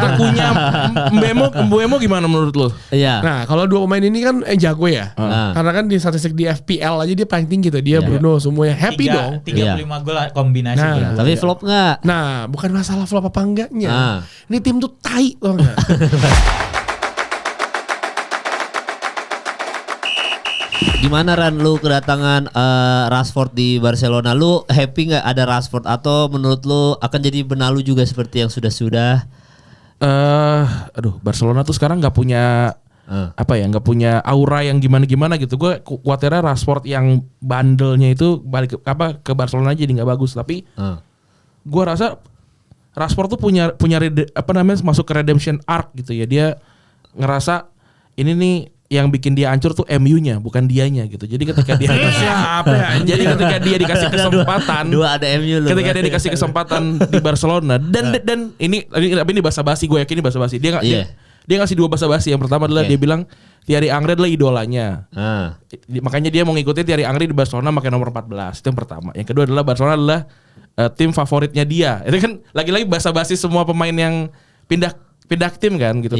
Atau punya Mbeumo gimana menurut lo? Iya. Nah, kalau dua pemain ini kan jago ya. Karena kan di statistik di FPL aja dia paling tinggi tuh. Dia Bruno semuanya happy dong. 35 gol kombinasi. Nah, Tapi flop nggak? Nah, bukan masalah flop apa enggaknya. Ah. Ini tim tuh tai loh enggak? Gimana Ran lu kedatangan Rashford di Barcelona? Lu happy nggak ada Rashford atau menurut lu akan jadi benalu juga seperti yang sudah-sudah? Barcelona tuh sekarang nggak punya nggak punya aura yang gimana gitu. Gue khawatirnya Rashford yang bandelnya itu balik ke Barcelona jadi nggak bagus. Tapi gue rasa Rashford tuh punya masuk ke redemption arc gitu ya. Dia ngerasa ini nih yang bikin dia hancur tuh MU-nya bukan dianya gitu. Jadi ketika dia jadi ketika dia dikasih kesempatan Dua ada MU lu. Ketika dia dikasih kesempatan di Barcelona dan ini basa-basi, gue yakin ini basa-basi. Dia ngasih dua basa-basi. Yang pertama adalah dia bilang Thierry Henry adalah idolanya. Makanya dia mau ngikutin Thierry Henry di Barcelona pakai nomor 14. Itu yang pertama. Yang kedua adalah Barcelona adalah tim favoritnya dia. Itu kan lagi-lagi basa-basi semua pemain yang pindah tim kan gitu.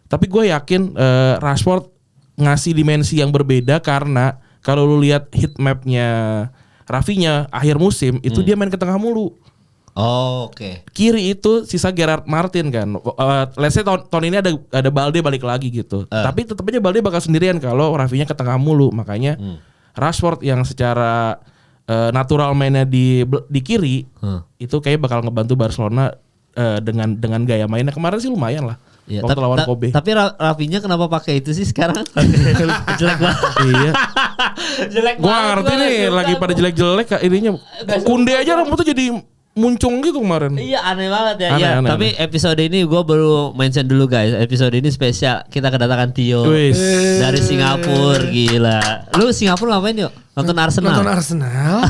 Tapi gue yakin Rashford ngasih dimensi yang berbeda karena kalau lu lihat heat mapnya Rafinha akhir musim itu dia main ke tengah mulu. Oh, oke. Kiri itu sisa Gerard Martin kan. Let's say tahun ini ada Balde balik lagi gitu. Tapi tetap aja Balde bakal sendirian kalau Rafinha ke tengah mulu. Makanya Rashford yang secara natural mainnya di kiri itu kayak bakal ngebantu Barcelona dengan gaya mainnya kemarin sih lumayan lah. Ya, waktu lawan Kobe. Tapi Rafinha kenapa pakai itu sih sekarang? Jelek banget. Iya. Jelek banget. Gua ngerti nih lagi pada jelek-jelek ininya. Kunde aja rambutnya jadi muncung gitu kemarin. Iya aneh banget ya. Aneh. Tapi episode ini gue baru mention dulu guys. Episode ini spesial. Kita kedatangan Tio dari Singapura. Gila. Lu Singapura ngapain yuk? Nonton Arsenal. Nonton Arsenal.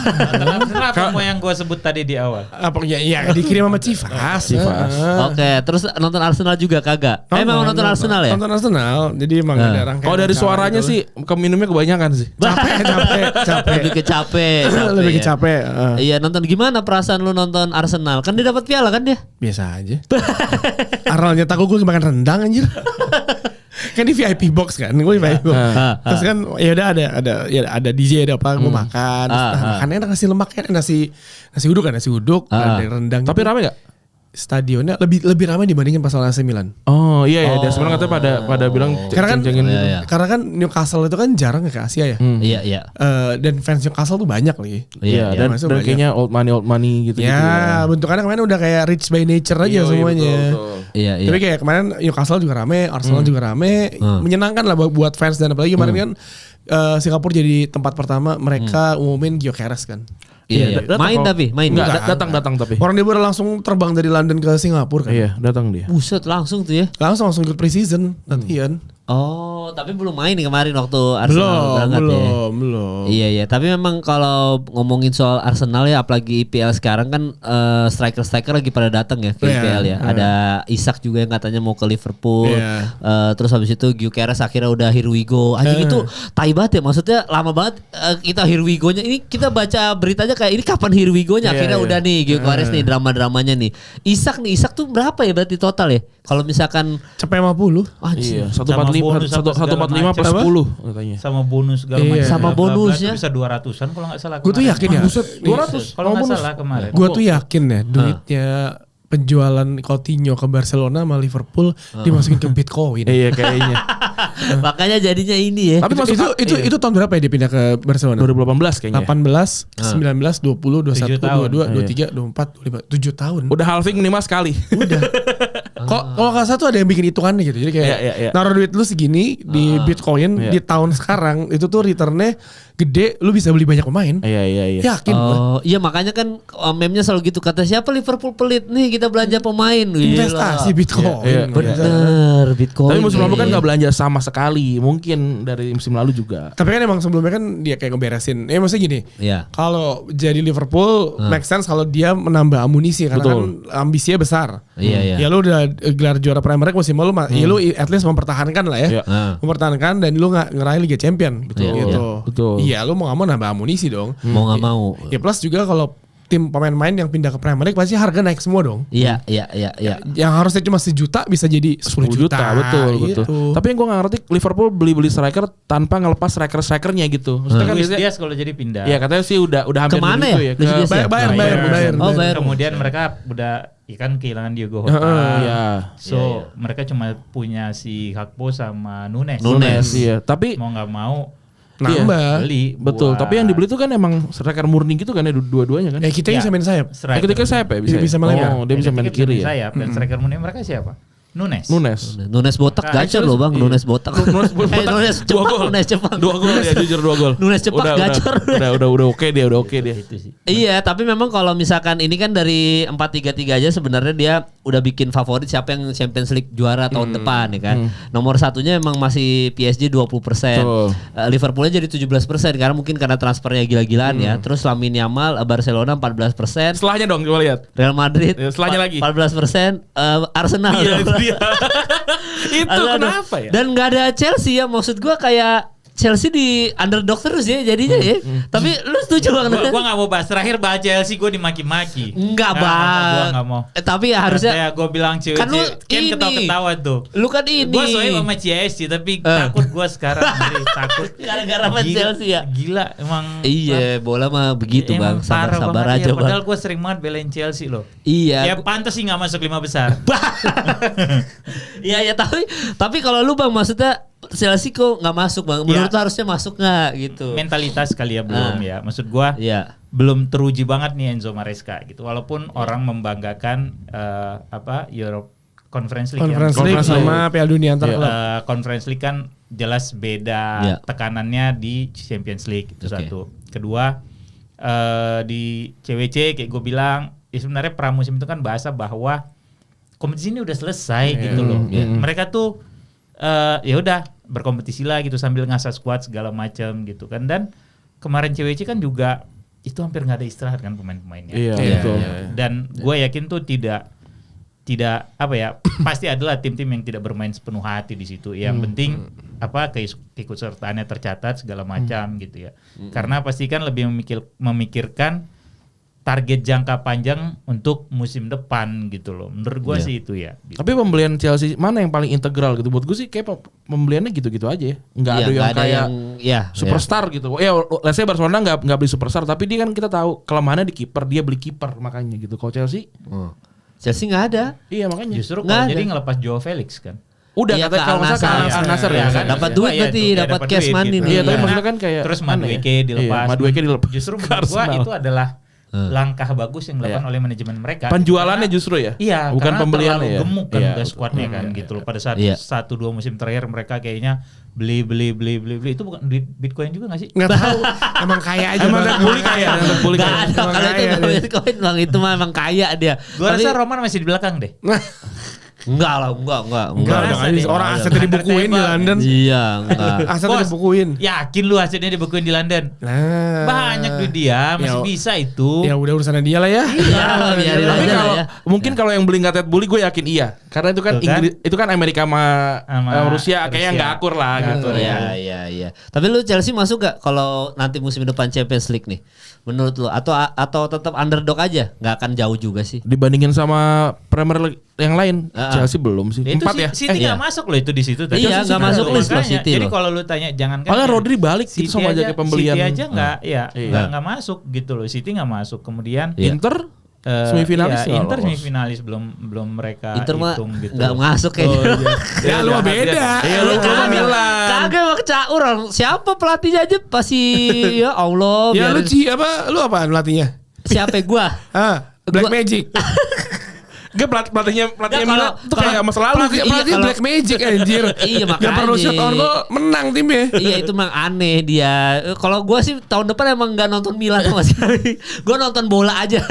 Apa yang gue sebut tadi di awal? Apa ya dikirim sama Civas. Oke, terus nonton Arsenal juga kagak? Memang nonton Arsenal ya? Nonton Arsenal. Jadi emang ada rangkaian. Kalau dari suaranya sih minumnya kebanyakan sih. Capek. Lebih ke capek. Lebih ke capek. Iya, nonton gimana perasaan lu nonton Arsenal? Kan dia dapat piala kan dia? Biasa aja. Arsenal nyetak gue makan rendang anjir. Kan di VIP box kan, gue VIP box. Terus kan ya udah ada DJ ada apa, gue makan. Makan enak nasi lemaknya, nasi uduk, ada rendang. Tapi gitu. rame gak? Stadionnya lebih ramai dibandingin pas lawan AC Milan. Oh iya dan sebenarnya katanya pada bilang karena kan Newcastle itu kan jarang ke Asia ya. Iya. Dan fans Newcastle tuh banyak lagi. Iya dan kayaknya old money gitu. Ya bentukannya kemarin udah kayak rich by nature aja semuanya. Betul. Iya. Tapi kayak kemarin Newcastle juga rame, Arsenal juga rame, menyenangkan lah buat fans dan apalagi kemarin kan Singapura jadi tempat pertama mereka umumin Gyökeres kan. Iya. Main. Datang tapi. Orang dia baru langsung terbang dari London ke Singapura kan. Iya, datang dia. Buset langsung tuh ya. Langsung ikut pre-season latihan. Oh, tapi belum main nih kemarin waktu Arsenal berangkat ya. Belum. Iya. Tapi memang kalau ngomongin soal Arsenal ya, apalagi IPL sekarang kan striker lagi pada datang ya ke IPL ya. Ada Isak juga yang katanya mau ke Liverpool. Terus habis itu Gyökeres akhirnya udah here we go. Anjing itu tai banget ya. Maksudnya lama banget kita here we go-nya. Ini kita baca beritanya kayak ini kapan here we go-nya. Akhirnya udah nih Gyökeres nih drama-dramanya nih. Isak tuh berapa ya berarti total ya? Kalau misalkan cepet 50. Iya, 145 per 10 katanya. Sama bonus segala macam. sama bonusnya bisa 200-an kalau enggak salah. Gue tuh yakin ya. 200 kalau enggak salah kemarin. Gue tuh yakin ya duitnya penjualan Coutinho ke Barcelona sama Liverpool dimasukin ke Bitcoin. Iya kayaknya. Makanya jadinya ini ya. Tapi itu tahun berapa ya dia pindah ke Barcelona? 2018 kayaknya. 18, 19, 20, 21, 22, 23, 24, 25, 7 tahun. Udah halving minimal sekali. Udah. Kalau nggak salah tuh ada yang bikin hitungannya gitu. Jadi kayak naruh duit lu segini di Bitcoin di tahun sekarang itu tuh returnnya gede, lu bisa beli banyak pemain. Iya. Yakin Oh, iya makanya kan meme-nya selalu gitu, kata siapa Liverpool pelit nih kita belanja pemain. Investasi Bitcoin. Iya. Bener, Bitcoin. Tapi musim lalu kan gak belanja sama sekali. Mungkin dari musim lalu juga. Tapi kan emang sebelumnya kan dia kayak ngeberesin. Maksudnya gini. Iya. Kalau jadi Liverpool make sense kalau dia menambah amunisi karena kan ambisinya besar. Iya. Ya lu udah gelar juara Premier League musim lalu, ya lu at least mempertahankan lah ya. Mempertahankan dan lu nggak ngeraih Liga Champion gitu. Betul. Iya, lu mau nggak mau nambah amunisi dong. Mau nggak mau. Ya plus juga kalau tim pemain-pemain yang pindah ke Premier League pasti harga naik semua dong. Iya. Yang harusnya cuma 1 juta bisa jadi 10 juta. Betul. Gitu. Tapi yang gue gak ngerti Liverpool beli striker tanpa ngelepas strikernya gitu. Maksudnya kan Luis Diaz kalau jadi pindah. Iya katanya sih udah hampir Kemana begitu ya? ya. Luis Diaz ya? Bayern. Oh, Bayern. Kemudian mereka udah kan kehilangan Diogo Jota. Iya. So mereka cuma punya si Gakpo sama Nunes. Iya. Tapi mau nggak mau nambah. beli. betul. Tapi yang dibeli itu kan emang striker murni gitu kan ya Ya dua-duanya kan. kita yang bisa main sayap. Ketika sayap ya bisa. Bisa main dia bisa main kiri ya. Dan striker murni mereka siapa? Nunes. Nunes botak gacor loh bang, Nunes botak. Nunes cepat. 2 gol ya jujur 2 gol. Nunes cepat gacor. Udah oke dia. Iya, tapi memang kalau misalkan ini kan dari 4-3-3 aja sebenarnya dia udah bikin favorit siapa yang Champions League juara tahun depan ya kan. Nomor satunya emang masih PSG 20%. Liverpoolnya jadi 17% karena mungkin karena transfernya gila-gilaan ya. Terus Lamine Yamal Barcelona 14%. Setelahnya dong coba lihat. Real Madrid setelahnya lagi 14%. Arsenal itu kenapa ya? Dan nggak ada Chelsea ya, maksud gua kayak Chelsea di underdog terus ya jadinya ya. Tapi lu setuju Bang? Gua gak mau bahas. Terakhir bahas Chelsea gue dimaki-maki. Enggak Bang. Gua gak mau. Tapi ya harusnya ya gue bilang cewek kan lu ini ketawa-ketawa tuh. Lu kan ini. Gue soalnya sama Chelsea tapi takut gue sekarang takut. Gara-gara sama Chelsea ya. Gila emang. Iya, bola mah begitu Bang. Sabar aja ya, Bang. Padahal gue sering banget belain Chelsea loh. Iya. Ya pantas sih gak masuk 5 besar. Iya tapi kalau lu Bang maksudnya Chelsea kok nggak masuk Bang? Menurut lu harusnya masuk nggak gitu? Mentalitas kali ya belum ya. Maksud gue belum teruji banget nih Enzo Maresca gitu. Walaupun orang membanggakan Europe Conference League. Conference League sama Piala Dunia antar klub. Conference League kan jelas beda tekanannya di Champions League itu satu. Kedua di CWC kayak gue bilang sebenarnya pramusim itu kan bahasa bahwa kompetisi ini udah selesai gitu loh. Mereka tuh ya udah berkompetisi lah gitu sambil ngasah squad segala macam gitu kan. Dan kemarin CWC kan juga itu hampir nggak ada istirahat kan pemain-pemainnya. Betul. Dan gue yakin tuh tidak pasti adalah tim-tim yang tidak bermain sepenuh hati di situ. Yang penting keikutsertaannya tercatat segala macam gitu ya. Karena pasti kan lebih memikirkan target jangka panjang untuk musim depan gitu loh. Menurut gue sih itu ya. Gitu. Tapi pembelian Chelsea mana yang paling integral gitu? Buat gue sih kayak pembeliannya gitu-gitu aja ya. Nggak ada yang kayak superstar gitu. Ya, let's say Barcelona nggak beli superstar, tapi dia kan kita tahu kelemahannya di kiper, dia beli kiper makanya gitu. Kalau Chelsea nggak ada. Iya makanya. Justru kalau jadi ngelepas Joao Felix kan. Udah kata kalau nggak Al-Nassr ya kan. Dapat duit berarti, dapat cash money nih. Iya, tapi maksudnya kan kayak terus Madueke dilepas. Justru menurut gua itu adalah langkah bagus yang dilakukan oleh manajemen mereka. Penjualannya justru ya? Iya, bukan pembeliannya ya. Gemuk kan udah squadnya kan gitu loh. Pada saat 1-2 musim terakhir mereka kayaknya beli itu bukan duit Bitcoin juga gak sih? Nggak tahu. Emang kaya aja. Emang bully kaya. Gak ada kalau itu Bitcoin Bang, itu mah emang kaya dia. Gua rasa Roman masih di belakang deh. Enggak lah. Orang asetnya dibukuin di London. Iya, enggak. Asetnya dibukuin. Yakin lu asetnya dibukuin di London? Banyak duit dia, masih bisa itu. Ya udah urusannya dia lah ya. Tapi kalau mungkin kalau yang beli Ngatet Bully gue yakin iya. Karena itu kan Inggris, itu kan Amerika sama Rusia kayaknya nggak akur lah gitu. Iya. Tapi lu Chelsea masuk gak kalau nanti musim depan Champions League nih? Menurut lu atau tetap underdog aja? Nggak akan jauh juga sih. Dibandingin sama Premier League yang lain, Chelsea belum sih. 4 ya? City nggak masuk loh itu di situ. Iya, nggak masuk list loh City. Jadi kalau lu tanya jangan kan. Padahal Rodri balik itu sama aja kayak pembelian. City aja nggak masuk gitu loh. City nggak masuk. Kemudian Inter semifinalis. Inter semifinalis belum mereka hitung gitu. Nggak masuk kayaknya. Ya lu beda. Iya lu Milan. Kagak mau orang siapa pelatihnya aja pasti ya Allah. Ya lu apaan pelatihnya? Siapa gua? Black Magic. Gak pelatihnya Milan tuh kayak masa lalu. Pelatihnya Black Magic anjir. Iya makanya. Gak perlu shot on goal menang timnya. Iya itu memang aneh dia. Kalau gue sih tahun depan emang gak nonton Milan sama sekali. Gue nonton bola aja.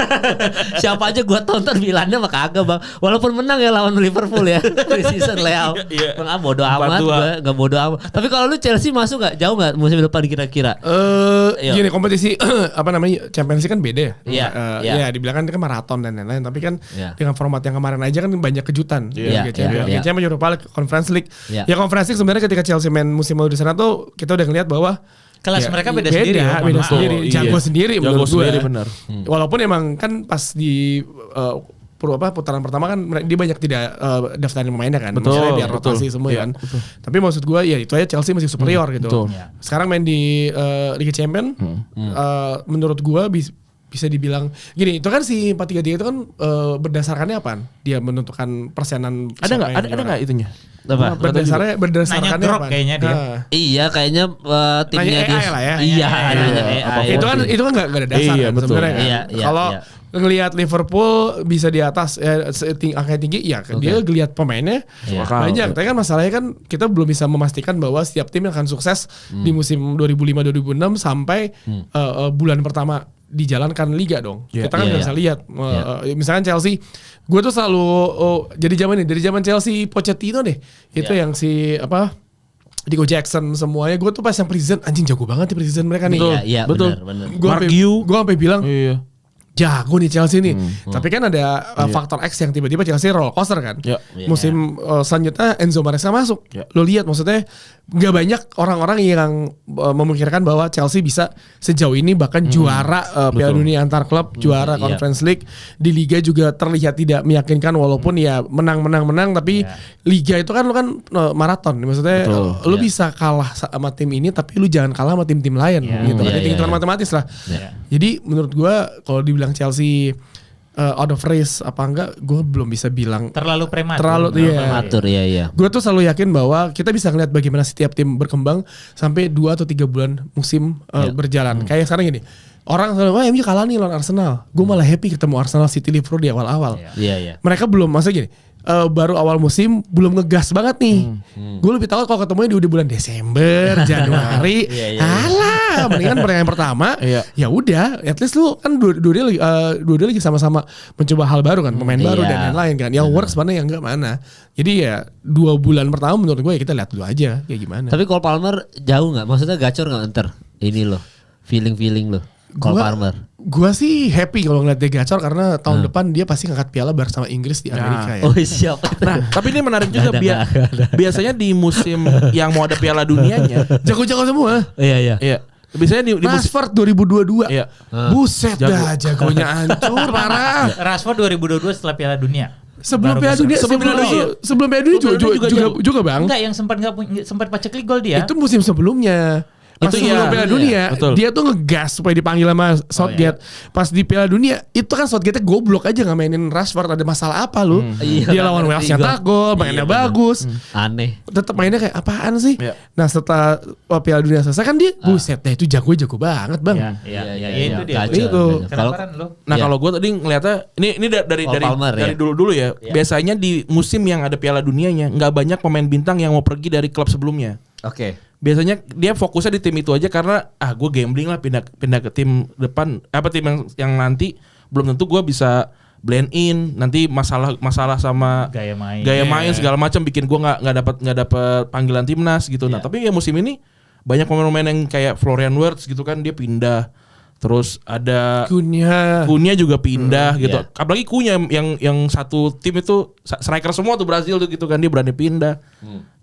Siapa aja gue tonton Milannya mah kagak Bang. Walaupun menang ya lawan Liverpool ya. Pre-season layout. Bang bodo amat gue. Gak bodo amat. Tapi kalau lu Chelsea masuk gak? Jauh gak musim depan kira-kira? Gini kompetisi apa namanya Champions League kan beda ya. Iya. Ya dibilang kan maraton dan lain-lain. Tapi kan dengan format yang kemarin aja kan banyak kejutan. Champions Europa League, Conference League. Ya Conference League sebenarnya ketika Chelsea main musim lalu di sana tuh kita udah ngeliat bahwa Kelas mereka beda sendiri. Jago sendiri menurut gue. Benar. Walaupun emang kan pas di putaran pertama kan dia banyak tidak daftarin pemainnya kan. Misalnya biar rotasi semua kan. Betul. Tapi maksud gue ya itu aja Chelsea masih superior gitu. Betul. Sekarang main di Liga Champions menurut gue bisa dibilang gini, itu kan si 4-3-3 itu kan berdasarkannya apa? Dia menentukan persenan. Ada nggak itunya? Berdasarkannya apa? Kayaknya dia. Iya, kayaknya timnya dia. Lah ya. Iya, Itu kan nggak ada dasar kan sebenarnya kan. Kalau ngelihat Liverpool bisa di atas angka tinggi, ya dia ngelihat pemainnya banyak. Tapi kan masalahnya kan kita belum bisa memastikan bahwa setiap tim akan sukses di musim 2005-2006 sampai bulan pertama dijalankan liga dong. Kita kan nggak bisa lihat. Misalkan Chelsea, gue tuh selalu dari zaman Chelsea Pochettino deh. Itu yang si Diego Jackson semuanya, gue tuh pas yang pre-season anjing jago banget di pre-season mereka nih. Betul. Gue sampai bilang jago nih Chelsea nih. Tapi kan ada faktor X yang tiba-tiba Chelsea roller coaster kan. Musim selanjutnya Enzo Maresca masuk. Lo lihat maksudnya gak banyak orang-orang yang memikirkan bahwa Chelsea bisa sejauh ini bahkan juara Piala Dunia antar klub, juara Conference League. Di Liga juga terlihat tidak meyakinkan walaupun ya menang tapi Liga itu kan lo kan maraton. Maksudnya lo bisa kalah sama tim ini tapi lu jangan kalah sama tim-tim lain gitu. Hitungan matematis lah. Jadi menurut gue kalau dibilang Chelsea out of race apa enggak, gue belum bisa bilang. Terlalu prematur. Iya. Gue tuh selalu yakin bahwa kita bisa ngeliat bagaimana setiap tim berkembang sampai 2 atau 3 bulan musim berjalan. Kayak sekarang gini, orang selalu MU kalah nih lawan Arsenal. Gue malah happy ketemu Arsenal City Liverpool di awal-awal. Iya. Mereka belum, maksudnya gini, baru awal musim belum ngegas banget nih. Gue lebih tahu kalau ketemunya di bulan Desember, Januari. Alah, mendingan pertandingan pertama. Ya udah, at least lu kan dua-dua lagi sama-sama mencoba hal baru kan, pemain baru dan lain-lain kan. Yang works mana yang enggak mana. Jadi ya 2 bulan pertama menurut gue ya kita lihat dulu aja kayak gimana. Tapi Cole Palmer jauh nggak? Maksudnya gacor nggak ntar? Ini loh, feeling loh. Cole Palmer. Gue sih happy kalau ngeliat dia gacor karena tahun depan dia pasti ngangkat piala bersama Inggris di Amerika ya. Oh siap. Nah, tapi ini menarik juga biasanya di musim yang mau ada Piala Dunianya jago-jago semua. Iya. Biasanya di Rashford 2022. Iya. Buset dah jagonya hancur parah. Rashford 2022 setelah Piala Dunia. Sebelum Piala Dunia juga Bang. Enggak, yang sempat paceklik gol dia. Itu musim sebelumnya. Pas sebelum Piala Dunia, dia tuh ngegas supaya dipanggil sama Southgate. Pas di Piala Dunia, itu kan Southgate goblok aja gak mainin Rashford. Ada masalah apa lu? Dia lawan Wales nyetak gol, mainnya bagus. Aneh. Tetap mainnya kayak apaan sih? Nah setelah Piala Dunia selesai kan dia, buset deh itu jago jago banget Bang. Iya itu dia. Itu. Kalau gue tadi ngeliatnya, ini dari dulu ya. Biasanya di musim yang ada Piala Dunianya, nggak banyak pemain bintang yang mau pergi dari klub sebelumnya. Oke. Biasanya dia fokusnya di tim itu aja karena gue gambling lah pindah ke tim depan tim yang nanti belum tentu gue bisa blend in, nanti masalah sama gaya main segala macam bikin gue nggak dapat panggilan timnas gitu. Nah tapi ya musim ini banyak pemain-pemain yang kayak Florian Wirtz gitu kan, dia pindah. Terus ada Cunha juga pindah gitu. Apalagi Cunha yang satu tim itu striker semua tuh Brazil tuh gitu kan, dia berani pindah.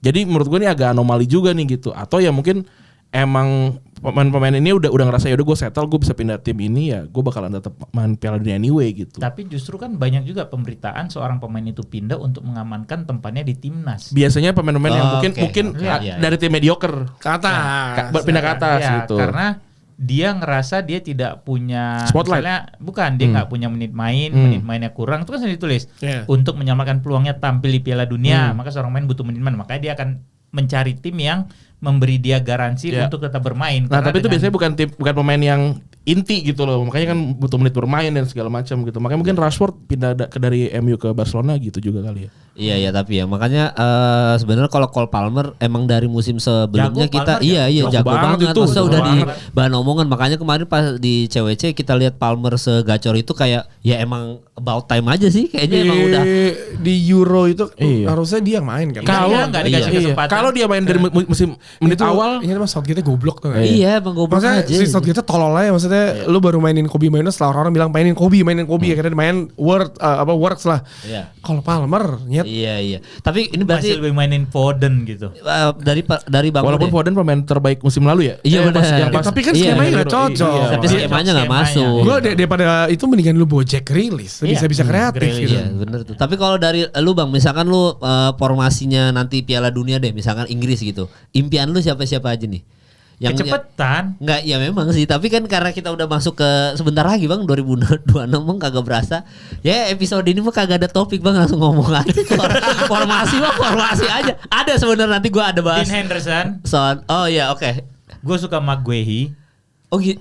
Jadi menurut gue ini agak anomali juga nih gitu. Atau ya mungkin emang pemain-pemain ini udah ngerasa ya udah gue settle, gue bisa pindah tim ini ya gue bakalan tetap main Piala Dunia anyway gitu. Tapi justru kan banyak juga pemberitaan seorang pemain itu pindah untuk mengamankan tempatnya di timnas. Biasanya pemain-pemain yang mungkin dari tim mediocre ke atas, pindah ke atas gitu. Karena dia ngerasa dia tidak punya spotlight. Misalnya bukan dia nggak punya menit mainnya kurang, itu kan sudah ditulis untuk menyelamatkan peluangnya tampil di Piala Dunia, maka seorang main butuh menit main, makanya dia akan mencari tim yang memberi dia garansi untuk tetap bermain. Nah tapi itu biasanya bukan pemain yang inti gitu loh, makanya kan butuh menit bermain dan segala macam gitu. Makanya mungkin Rashford pindah dari MU ke Barcelona gitu juga kali ya. Iya tapi ya makanya sebenarnya kalau Cole Palmer emang dari musim sebelumnya kita jago banget. Masa udah di bahan omongan, makanya kemarin pas di CWC kita lihat Palmer segacor itu kayak ya emang about time aja sih kayaknya emang udah di Euro itu harusnya dia yang main kan. Kalau dia main dari musim menit awal, ini mah Southgate goblok tuh. Iya, emang goblok aja. Si Southgate tolol aja maksudnya. maksudnya lu baru mainin Kobe Mainoo setelah orang bilang mainin Kobe akhirnya main works lah. Iya. Kalau Palmer nyet. Iya. Tapi ini berarti masih lebih mainin Foden gitu. dari Bang walaupun Ude. Foden pemain terbaik musim lalu ya. Iya benar. Tapi kan skemanya nggak cocok. Tapi skemanya nggak masuk. Gue daripada itu mendingan lu bawa Jack Grealish, bisa kreatif gitu. Iya bener tuh. Tapi kalau dari lu Bang, misalkan lu formasinya nanti Piala Dunia deh, misalkan Inggris gitu. Impian lu siapa aja nih? Kecepetan. Enggak, ya memang sih. Tapi kan karena kita udah masuk ke sebentar lagi Bang, 2026 Bang, kagak berasa. Ya episode ini mah kagak ada topik Bang, langsung ngomong aja. Formasi aja. Ada sebenarnya nanti gua ada bahas. Dean Henderson. Oh iya oke. Gue suka Maguire. Gue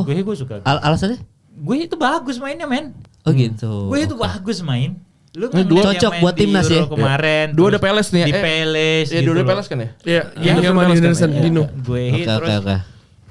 Gue suka. Alasannya? Gue itu bagus mainnya men. Oh gitu. Gue itu bagus main. Lu cocok buat timnas ya. Kemarin. Dua udah Peles nih ya. Di Peles. Iya, dua udah Peles kan ya? Iya, yang main Henderson Dino. Gue terus Oke.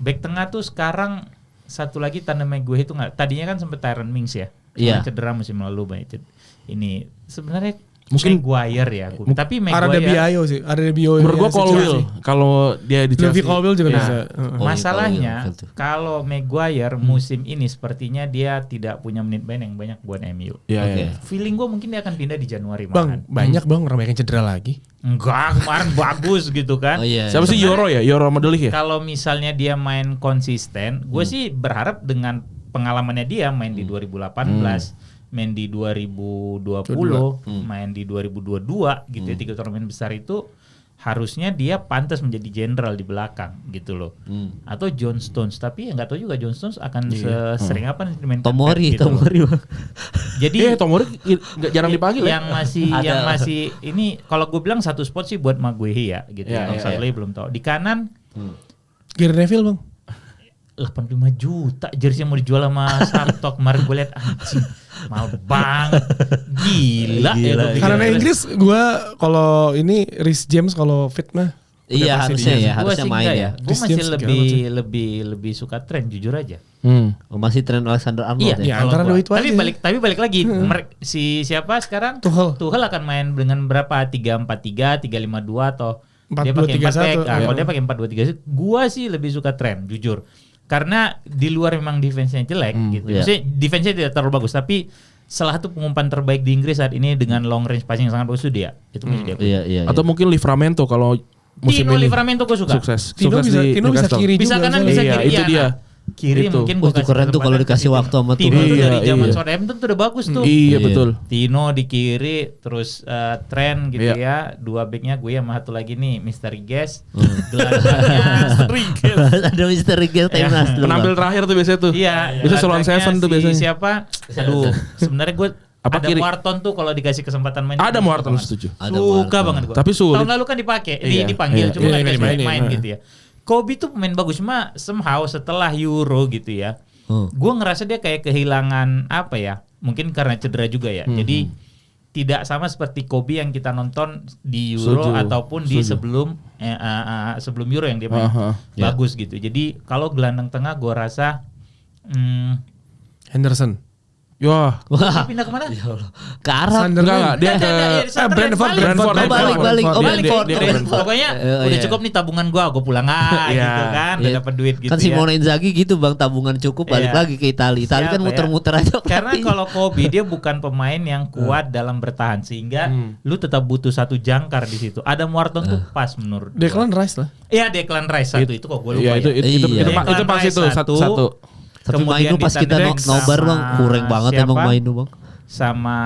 back tengah tuh sekarang satu lagi tandemnya gue itu nggak. Tadinya kan sempet Tyrone Mings ya. Iya. Cedera musim lalu banyak. Ini sebenarnya Mungkin Maguire ya. Tapi Ada Maguire. Bio sih, ada Bio. Menurut gua Colwill kalau dia di Chelsea. Colwill juga Nah, bisa. masalahnya Colwill, betul. kalau Maguire musim ini sepertinya dia tidak punya menit main yang banyak buat MU. Iya, Oke. iya. Feeling gue mungkin dia akan pindah di Januari Bang, malahan. banyak Bang orang yang cedera lagi. Enggak, kemarin bagus gitu kan. Oh iya. Siapa sih Yoro ya? Yoro Madelik ya? Kalau misalnya dia main konsisten, gue sih berharap dengan pengalamannya dia main di 2018, main di 2020, main di 2022 gitu ya, 3 turnamen besar itu harusnya dia pantas menjadi jenderal di belakang gitu loh. Atau John Stones, tapi ya nggak tahu juga John Stones akan sesering apa dimainkan Tomori gitu loh. Bang. Jadi Tomori jarang dipanggil ya. yang masih ini kalau gue bilang satu spot sih buat Maguire ya gitu. Yang satu lagi belum tahu. Di kanan Gary Neville Bang. 85 juta jersey yang mau dijual sama Sartok. Kemarin gue lihat anjing mahal banget. Gila. Karena Inggris gue kalau ini Reece James kalau fit mah. Iya harusnya ya, Gua harusnya sih main enggak ya. Gue masih James segala lebih suka tren jujur aja. Oh, masih tren Alexander Arnold Iya, ya. Ya, kalau antara gua. dua itu aja. Tapi balik lagi si siapa sekarang? Tuchel akan main dengan berapa? 3-4-3, 3-5-2 atau dia 4-2-3-1, pakai 4 back. ya. Kalau dia pakai 4-2-3, gua sih lebih suka tren jujur. Karena di luar memang defense-nya jelek gitu. Iya. Maksudnya defense-nya tidak terlalu bagus, tapi salah satu pengumpan terbaik di Inggris saat ini dengan long range passing yang sangat bagus itu dia. Itu mesti dia. Iya. Atau mungkin Livramento kalau musim Tino ini. Livramento gue suka. Sukses. Tino Sukses bisa di bisa Newcastle. kiri Bisa juga. kanan, soalnya. bisa Iya, kiri. itu Iya, dia. nah, kiri Itu. mungkin Oh, itu keren tuh kalau dikasih waktu sama Tino Tuchel. tuh dari Iya, zaman iya. Southampton tuh udah bagus tuh. Iya betul. Tino di kiri, terus Trent gitu Iya. ya. Dua backnya gue sama satu lagi nih, Mr. Guest. Gelandangnya Ada Mr. Rigel timnas dulu. Penampil terakhir tuh biasanya tuh. Iya. Bisa Solon gelandangnya Seven tuh si biasanya. Siapa? Aduh, sebenarnya gue Apa ada kiri? Wharton tuh kalau dikasih kesempatan main. Ada suka Morton banget. setuju. Ada Suka Wharton. banget gue. Tapi sulit. Tahun lalu kan dipakai, Iya, dipanggil iya, cuma iya, nggak dikasih dimainin, main iya. gitu ya. Kobe tuh pemain bagus, cuma somehow setelah Euro gitu ya. Gue ngerasa dia kayak kehilangan apa ya? Mungkin karena cedera juga ya. Jadi tidak sama seperti Kobe yang kita nonton di Euro Setuju. ataupun di Setuju. sebelum Euro yang dia main bagus gitu. Jadi kalau gelandang tengah gue rasa Henderson. Wah. dia pindah kemana? Ke Arab. Enggak, dia ke Brentford. Oh, balik. Oh, Brentford. Pokoknya Oh, udah iya. cukup nih tabungan gua pulang Iya. gitu kan, udah Iya. dapat duit gitu Kan ya. Simone Inzaghi gitu Bang, tabungan cukup balik Iya. lagi ke Italia. Italia kan Siapa ya? muter-muter aja. Karena pelatihnya. kalau Kobe dia bukan pemain yang kuat dalam bertahan sehingga lu tetap butuh satu jangkar di situ. Adam Wharton tuh pas menurut gua. Declan Rice lah. Iya, Declan Rice satu itu kok gua lupa Iya, itu ya. Iya. itu pas itu satu. Tapi Kemudian Mainu pas kita ditandem nobar Bang, sama kurang banget siapa? emang Mainu Bang. Sama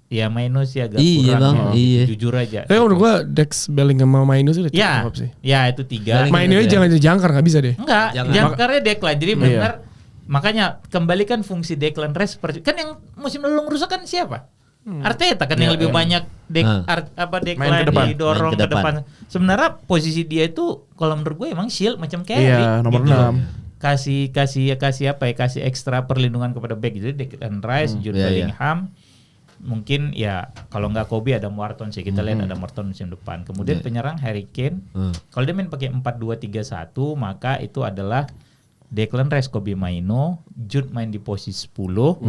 ya Mainu sih agak Iya, kurang Bang, ya, iya. jujur aja. Tapi menurut gua Dex Bellingham sama Mainu sih udah Ya, cukup sih. ya itu 3. Mainu aja jangan jangkar nggak bisa deh. Enggak, Jangan. jangkarnya Declan. Jadi Iya. benar makanya kembalikan fungsi Declan Rice seperti kan yang musim lalu ngerusak kan siapa? Arteta kan yang lebih banyak Declan Main ke depan. didorong Main ke ke depan. Sebenarnya posisi dia itu kalau menurut gue emang shield macam carry. Iya, nomor gitu loh. 6. Kasih apa ya? Kasih ekstra perlindungan kepada back gitu. Declan Rice, Jude Iya, iya. Bellingham. Mungkin ya kalau nggak Kobe ada Wharton sih, kita lihat ada Wharton musim depan. Kemudian penyerang Harry Kane. Kalau dia main pakai 4-2-3-1 maka itu adalah Declan Rice, Kobe Maino, Jude main di posisi 10,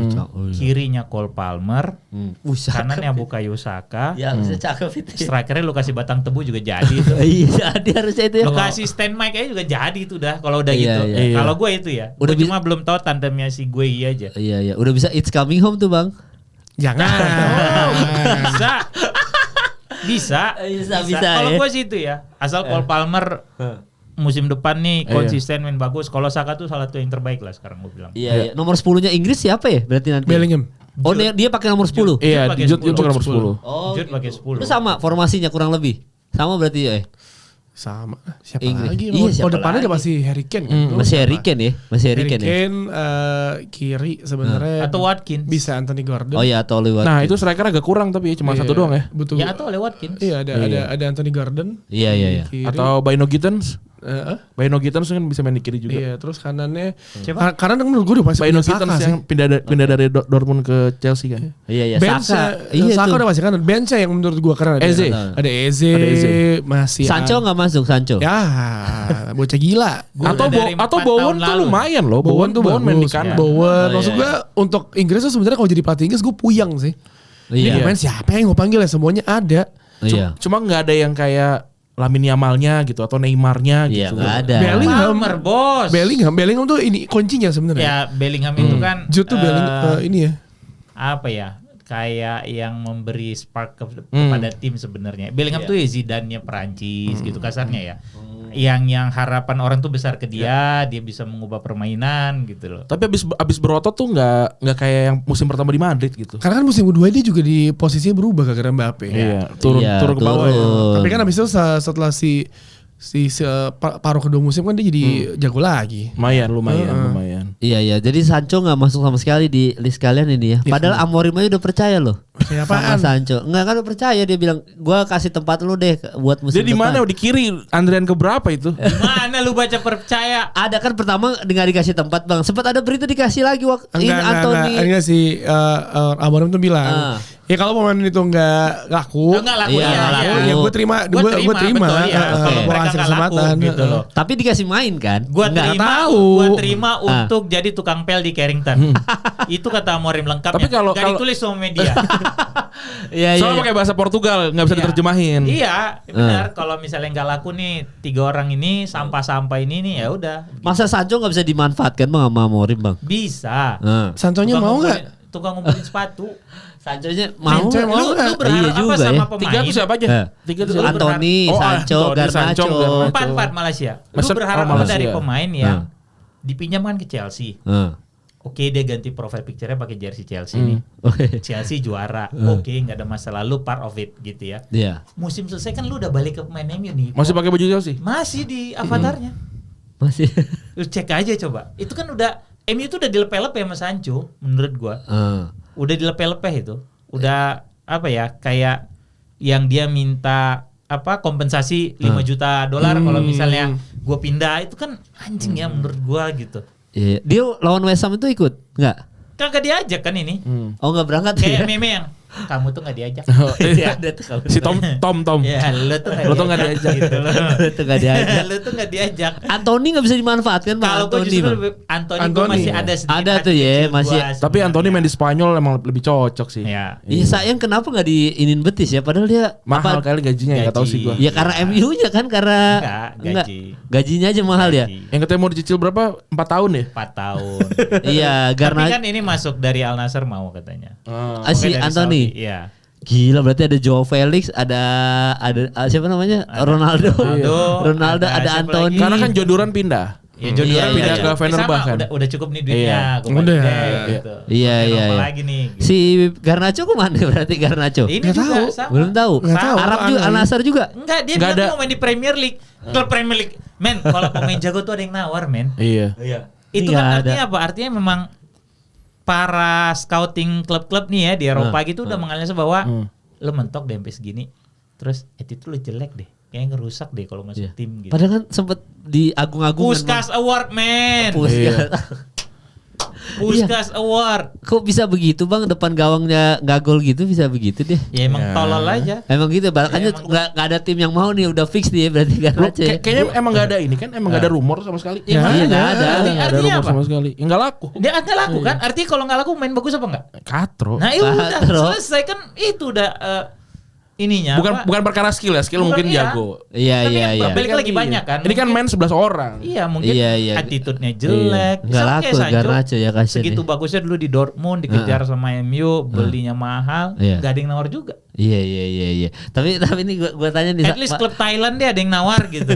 kirinya Cole Palmer, kanannya Bukayo Saka. Ya harusnya cakep itu. Strikernya lu kasih batang tebu juga jadi itu. Iya, dia harusnya itu ya. Lu kasih stand mic aja juga jadi itu dah kalau udah gitu. Iya. Kalau gue itu ya. Udah Cuma belum tahu tandemnya si gue aja. Iya, udah bisa It's Coming Home tuh, Bang. Jangan. Bisa. Kalau ya. gue sih itu ya. Asal Cole Palmer musim depan nih konsisten main bagus. Kalau Saka tuh salah satu yang terbaik lah sekarang gue bilang. Iya. Nomor 10-nya Inggris siapa ya? Berarti nanti. Bellingham. Oh, dia pakai nomor 10. Iya, pakai Jude 10. pakai nomor 10. Oh, Jude pakai 10. Itu sama formasinya kurang lebih. Sama berarti ya. Sama. Siapa Inggris. lagi? Iya, siapa depannya lagi? udah masih Harry Kane kan? Masih Harry Kane ya? Masih Harry Kane ya? Kiri sebenarnya Atau Watkins. bisa Anthony Gordon. Oh iya, atau lewat. Nah, itu striker agak kurang tapi cuma satu doang ya. Betul. Ya atau oleh Watkins. Iya, ada Anthony Gordon. Iya. Kiri. Atau Baino Gittens. Baino Gittens kan bisa main di kiri juga. Iya, terus kanannya. Siapa? Karena menurut gue udah pasti Baino punya Saka Gittens sih. yang pindah dari Dortmund ke Chelsea kan. Iya, Bench Saka. Saka tuh. udah pasti kanan. Bench yang menurut gue keren. Eze. Ada Eze. Masih. Sancho nggak masuk, Sancho. Ya, bocah gila. Udah dari 4 Bowen tahun tuh lalu. lumayan loh. Bowen tuh Bowen main di bagus. kanan. Bowen. Oh, Maksud iya. gue untuk Inggris tuh sebenarnya kalau jadi pelatih Inggris gue puyang sih. Ini Iya. pemain siapa yang gue panggil ya? Semuanya ada. Iya. Cuma nggak ada yang kayak Lamine Yamalnya gitu atau Neymarnya Iya, gitu. nggak ada. Palmer, bos. Bellingham tuh ini kuncinya sebenarnya. Ya Bellingham itu kan Jude tuh ini ya. apa ya? Kayak yang memberi spark kepada tim sebenarnya. Bellingham tuh ya Zidane-nya Perancis gitu kasarnya ya. Yang harapan orang tuh besar ke dia bisa mengubah permainan gitu loh. Tapi abis berotot tuh nggak kayak yang musim pertama di Madrid gitu. Karena kan musim kedua dia juga di posisinya berubah gara-gara Mbappe. Iya, turun ke bawah ya. Tapi kan abis itu setelah si paruh kedua musim kan dia jadi jago lagi. Lumayan. Iya. Jadi Sancho nggak masuk sama sekali di list kalian ini ya. Padahal Amorim aja udah percaya loh. Apaan? Sama Sancho. Enggak kan udah percaya, dia bilang gua kasih tempat lu deh buat musim Dia di mana? depan. Di kiri. Andrian keberapa itu? Gimana lu baca percaya? Ada kan pertama nggak dikasih tempat, Bang. Sempat ada berita dikasih lagi waktu Anthony. Enggak sih. Amorim tuh bilang. Ya kalau pemain itu nggak laku. Enggak laku Iya, ya. nggak laku. Ya gue terima. Gue terima. Betul, ya. Kalau Kalau gue mereka kasih nggak laku kesempatan gitu loh. Tapi dikasih main kan? Gua tahu. terima untuk jadi tukang pel di Carrington. Itu kata Amorim lengkapnya. Tapi kalau ditulis sama media. Iya. Soalnya pakai bahasa Portugal nggak bisa diterjemahin. Iya, benar. Kalau misalnya nggak laku nih 3 orang ini sampah-sampah ini nih ya udah. Masa Sancho nggak bisa dimanfaatkan Bang sama Amorim, Bang? Bisa. Sanchonya mau nggak? Tukang ngumpulin sepatu. Sanchonya mau. Lu berharap Iya apa juga sama ya. pemain? 3 tuh siapa aja? 3 tuh siapa? Anthony, Sancho, Garnacho. 4 Malaysia. Lu Maksud- berharap apa Malaysia. dari pemain yang dipinjamkan ke Chelsea? Oke, dia ganti profile picture-nya pakai jersey Chelsea nih. Chelsea juara. Oke, nggak ada masalah. Lu part of it gitu ya. Iya. Musim selesai kan lu udah balik ke pemain MU nih. Masih pakai baju Chelsea? Masih di avatarnya. Masih. Lu cek aja coba. Itu kan udah MU itu udah dilepeh-lepeh sama Sancho menurut gua. Udah dilepeh-lepeh itu. Udah apa ya? Kayak yang dia minta kompensasi 5 juta dolar kalau misalnya gua pindah, itu kan anjing ya menurut gua gitu. Iya. Dia lawan West Ham itu ikut? Enggak? Kagak diajak kan ini. Oh, enggak berangkat Kayak ya? meme yang kamu tuh nggak diajak. Iya, ada tuh kalau Si Tom. Ya, lu tuh nggak diajak gitu loh. itu enggak diajak. Lu tuh nggak diajak. Anthony enggak bisa dimanfaatkan Bang. Kalau gue Anthony, justru Bang. Anthony gua masih ada sedikit. Ada tuh hati ya, kecil masih. gua Tapi Anthony sebenarnya. main di Spanyol emang lebih cocok sih. Ya. Iya, sayang kenapa enggak diinin betis ya? Padahal dia Mahal kali gajinya ya, nggak tahu sih gua. Ya karena MU-nya kan karena Enggak, gaji. Gajinya aja mahal ya. Gaji. Yang katanya mau dicicil berapa? 4 tahun ya? 4 tahun. Iya, Tapi karena kan ini masuk dari Al Nassr mau katanya. si Oke, dari Anthony. Saudi, Iya. Gila, berarti ada Joao Felix, ada siapa namanya? Ronaldo. Ronaldo, ada siapa Anthony. lagi? Karena kan John Duran pindah. Ya John Duran pindah ke Fenerbahce kan. Udah cukup nih duitnya. Iya. Gua balik Udah. deh, gitu. Iya, Oke, iya, apa iya. lagi nih? Gitu. Si Garnacho kemana berarti Garnacho? Ini Nggak juga tahu. sama. Belum tahu. Nggak tahu. Arab juga, Aneh. Al Nassr juga. Enggak, dia Nggak bilang ada. mau main di Premier League. Klub Premier League. Men, kalau pemain jago tuh ada yang nawar, men. Iya. Itu Nggak kan ada. artinya apa? Artinya memang para scouting klub-klub nih ya di Eropa gitu udah menganalisa bahwa lo mentok deh sampai segini. Terus attitude lo jelek deh. Kayaknya ngerusak deh kalau masuk tim gitu. Padahal kan sempet diagung-agungkan. Puskas Award, men. Puskas. Puskas Award. Kok bisa begitu bang, depan gawangnya nggak gol gitu, bisa begitu deh. Ya emang tolol aja. Emang gitu, makanya nggak ada tim yang mau nih, udah fix nih berarti Garnacho ya. Kayaknya emang nggak ada ini kan, emang nggak ada rumor sama sekali. Iya nggak ada. Nggak ada rumor sama sekali. Nggak laku. Dia nggak laku kan? Artinya kalau nggak laku main bagus apa enggak? Katro. Nah udah selesai kan, itu udah ininya. Bukan perkara skill ya, skill mungkin jago. Iya. Balik lagi banyak kan. Ini kan main 11 orang. Iya mungkin attitude-nya jelek. Nggak laku Garnacho ya kasihan. Segitu bagusnya dulu di Dortmund, dikejar sama MU, belinya mahal, nggak ada yang nawar juga. Iya. Tapi ini gua tanya nih. At least klub Thailand dia ada yang nawar gitu.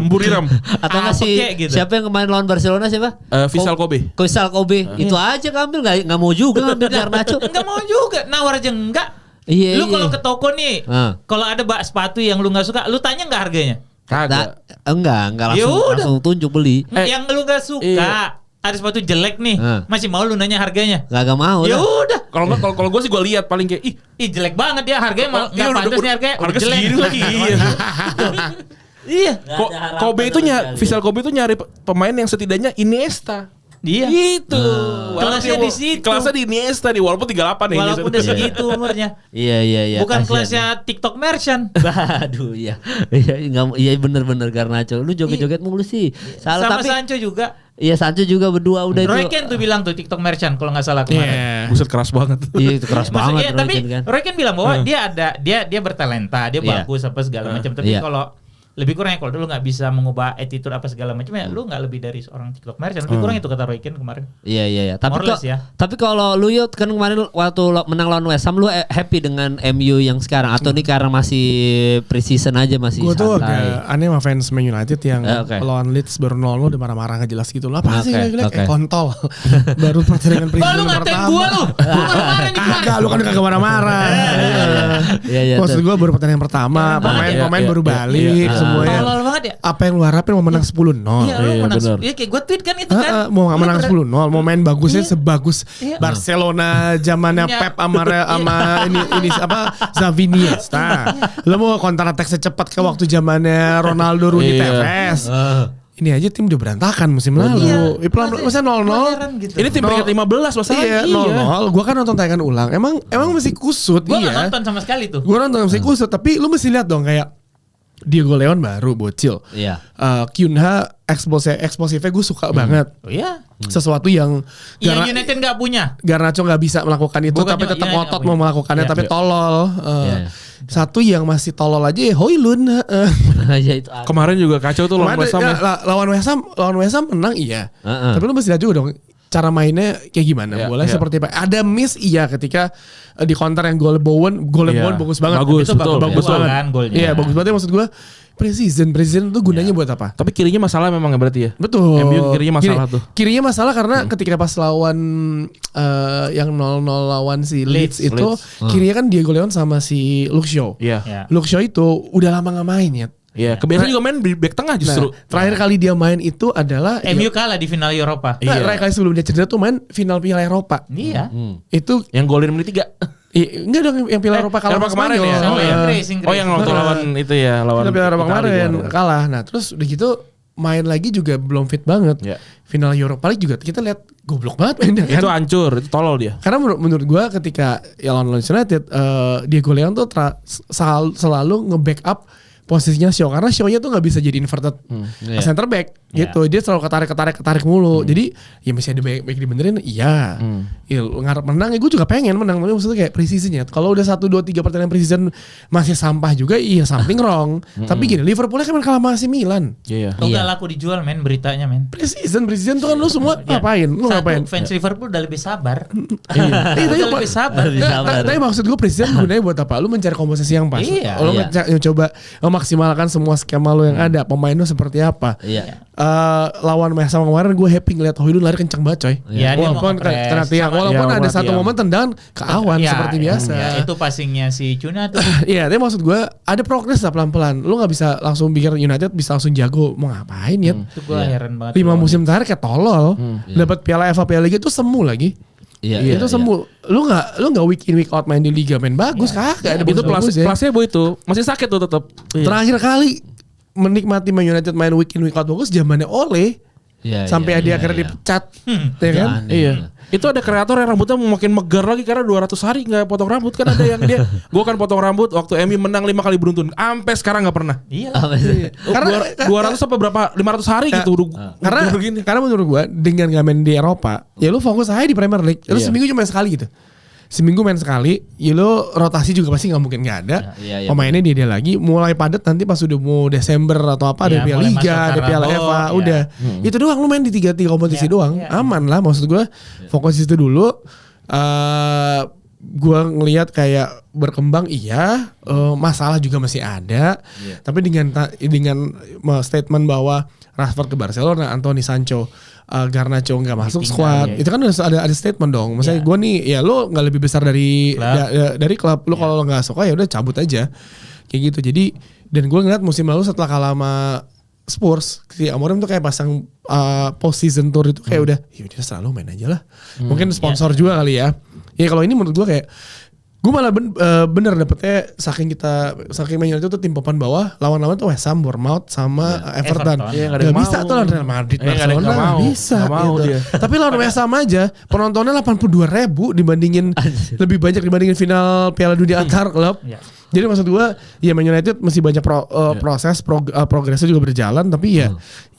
Buriram. Atau masih gitu. siapa yang kemarin lawan Barcelona siapa? Vissal Kobe. Vissal Kobe. Itu aja ngambil, nggak mau juga ngambil Garnacho. Enggak mau juga, nawar aja enggak. Iya. Lu kalau ke toko nih, kalau ada sepatu yang lu nggak suka, lu tanya nggak harganya? Kagak. Enggak langsung tunjuk beli. Yang lu nggak suka, ada sepatu jelek nih, masih mau lu nanya harganya? Gak mau. Ya udah. Kalau gue sih gue lihat paling kayak ih jelek banget ya harganya, malah nggak pantas nih harganya. Harga segini lagi. Iya. Kobe itu Vissal Kobe itu nyari pemain yang setidaknya Iniesta. Iya. Gitu. Kelasnya di situ. Kelasnya di Iniesta nih, walaupun 38 nih. Walaupun udah segitu umurnya. Iya. Bukan kelasnya TikTok merchant. Aduh iya. Iya bener Garnacho. Lu joget-joget mulu sih. Salah, sama tapi Sancho juga. Iya Sancho juga berdua udah itu. Roy Keane tuh bilang tuh TikTok merchant kalau nggak salah kemarin. Buset keras banget. Iya itu keras banget. Tapi Roy Keane bilang bahwa dia bertalenta, dia bagus apa segala macam. Tapi kalau lebih kurangnya kalau dulu nggak bisa mengubah attitude apa segala macam ya lu nggak lebih dari seorang TikTok merchant. Lebih kurang itu kata Roy Keane kemarin. Iya. Tapi kalau lu Yot kan kemarin waktu menang lawan West Ham lu happy dengan MU yang sekarang atau nih karena masih pre-season aja masih santai? Gue tuh agak aneh sama fans Man United yang lawan Leeds baru 0 udah marah-marah nggak jelas gitu. Apa sih kayak kontol. Baru pertandingan pre-season pertama. Gua lu. Kagak, lu kan kagak marah-marah. Iya. Maksud gue baru pertandingan pertama, pemain baru balik semuanya. Banget ya. Apa yang lu harapin mau menang 10-0? Iya, lu menang. Iya, kayak gue tweet kan itu kan. Mau menang 10-0, mau main bagusnya sebagus Barcelona zamannya Pep sama ini apa Xavi Iniesta. Lu mau counter attack secepat ke waktu zamannya Ronaldo, Rooney, Tevez. Ini aja tim udah berantakan musim lalu. Masa 0-0. Gitu. Ini tim peringkat 15 masalahnya. Iya, 0-0. Gua kan nonton tayangan ulang. Emang masih kusut. Gua gak nonton sama sekali tuh. Gua nonton masih kusut, tapi lu mesti lihat dong kayak Diego Leon baru bocil. Iya. Kyunha eksplosifnya gue suka banget. Oh iya. Sesuatu yang United nggak punya. Garnacho nggak bisa melakukan itu, tapi tetap ngotot mau melakukannya, tapi tolol. Satu yang masih tolol aja ya Højlund. Kemarin juga kacau tuh lawan West Ham. Lawan West Ham menang iya. Tapi lu mesti lihat juga dong cara mainnya kayak gimana. Boleh seperti apa? Ada miss ketika di counter yang gol Bowen bagus banget. Bagus banget. Kan, iya, bagus banget maksud gue. Precision tuh gunanya buat apa? Tapi kirinya masalah memang ya berarti ya. Betul. MU kirinya masalah tuh. Kirinya masalah karena ketika pas lawan yang 0-0 lawan si Leeds itu kirinya kan Diego Leon sama si Luke Shaw. Luke Shaw itu udah lama gak main ya. Iya, kebiasaan juga main di back tengah justru. Terakhir kali dia main itu adalah MU kalah di final Eropa. Terakhir kali sebelum dia cedera tuh main final Piala Eropa. Iya. Itu yang golin menit 3. Enggak dong, yang Piala Eropa kalah kemarin ya. Yang waktu lawan itu ya, lawan Piala Eropa kemarin kalah. Nah, terus udah gitu main lagi juga belum fit banget. Final Europa League juga kita lihat goblok banget mainnya kan. Itu hancur, itu tolol dia. Karena menurut gua ketika lawan United Diego Leon tuh selalu nge-backup posisinya Shaw, karena Shaw-nya tuh nggak bisa jadi inverted center back gitu. Dia selalu ketarik mulu. Jadi ya masih ada back dibenerin. Iya. Ngarep menang ya gue juga pengen menang, tapi maksudnya kayak precisionnya. Kalau udah 1 2 3 pertandingan precision masih sampah juga, iya something wrong. Tapi gini, Liverpool kan kalah sama AC Milan. Iya. Tuh gak laku dijual men beritanya men. Precision tuh kan lu semua ngapain? Lu ngapain? Fans Liverpool udah lebih sabar. Udah lebih sabar. Tapi maksud gue precision gunanya buat apa? Lu mencari komposisi yang pas. Lu coba maksimalkan semua skema lo yang ada, pemain lo seperti apa. Lawan West Ham kemarin gue happy ngeliat Højlund lari kenceng banget coy. Walaupun kena tiang, walaupun ada satu momen tendangan ke awan seperti biasa. Itu passingnya si Cuna tuh. Iya, tapi maksud gue ada progres lah pelan-pelan. Lu nggak bisa langsung bikin United bisa langsung jago. Mau ngapain ya? Itu gue heran banget. 5 musim terakhir kayak tolol. Dapat Piala FA Piala Liga itu semu lagi. Itu semu. Lu nggak week in week out main di liga main bagus kagak ada itu placebo itu masih sakit tuh tetap. Terakhir kali menikmati Man United main week in week out bagus zamannya Ole. Sampai dia akhirnya dipecat. Ya kan? Iya. Itu ada kreator yang rambutnya makin megar lagi karena 200 hari nggak potong rambut. Kan ada yang dia, gue kan potong rambut waktu MU menang 5 kali beruntun, sampai sekarang nggak pernah. Iya. Karena 200 apa berapa 500 hari gitu. Karena menurut gue dengan gak main di Eropa, ya lu fokus aja di Premier League. Lu seminggu cuma main sekali gitu. Seminggu main sekali, ya lo rotasi juga pasti nggak mungkin nggak ada. Pemainnya dia lagi, mulai padat nanti pas udah mau Desember atau apa ada Piala Liga, ada Piala FA, udah itu doang lu main di 3 kompetisi doang, aman lah. Maksud gue fokus itu dulu. Gue ngelihat kayak berkembang masalah juga masih ada, tapi dengan statement bahwa Rashford ke Barcelona, Anthony Sancho, Garnacho nggak masuk squad, itu kan ada statement dong. Misalnya gue nih, ya lo nggak lebih besar dari klub, lo kalau lo nggak suka ya udah cabut aja, kayak gitu. Jadi dan gue ngeliat musim lalu setelah kalah sama Spurs, si Amorim tuh kayak pasang post season tour itu kayak udah, ya udah selalu main aja lah. Mungkin sponsor juga kali ya. Ya kalau ini menurut gue kayak gue malah bener dapetnya saking Man United itu tim papan bawah, lawan-lawan tuh West Ham, Bournemouth sama Everton. Gak bisa tuh lawan Real Madrid, Barcelona gak bisa gitu. Tapi lawan West Ham aja penontonnya 82.000 lebih banyak dibandingin final Piala Dunia antar klub. Jadi maksud gue ya Man United masih banyak proses progresnya juga berjalan, tapi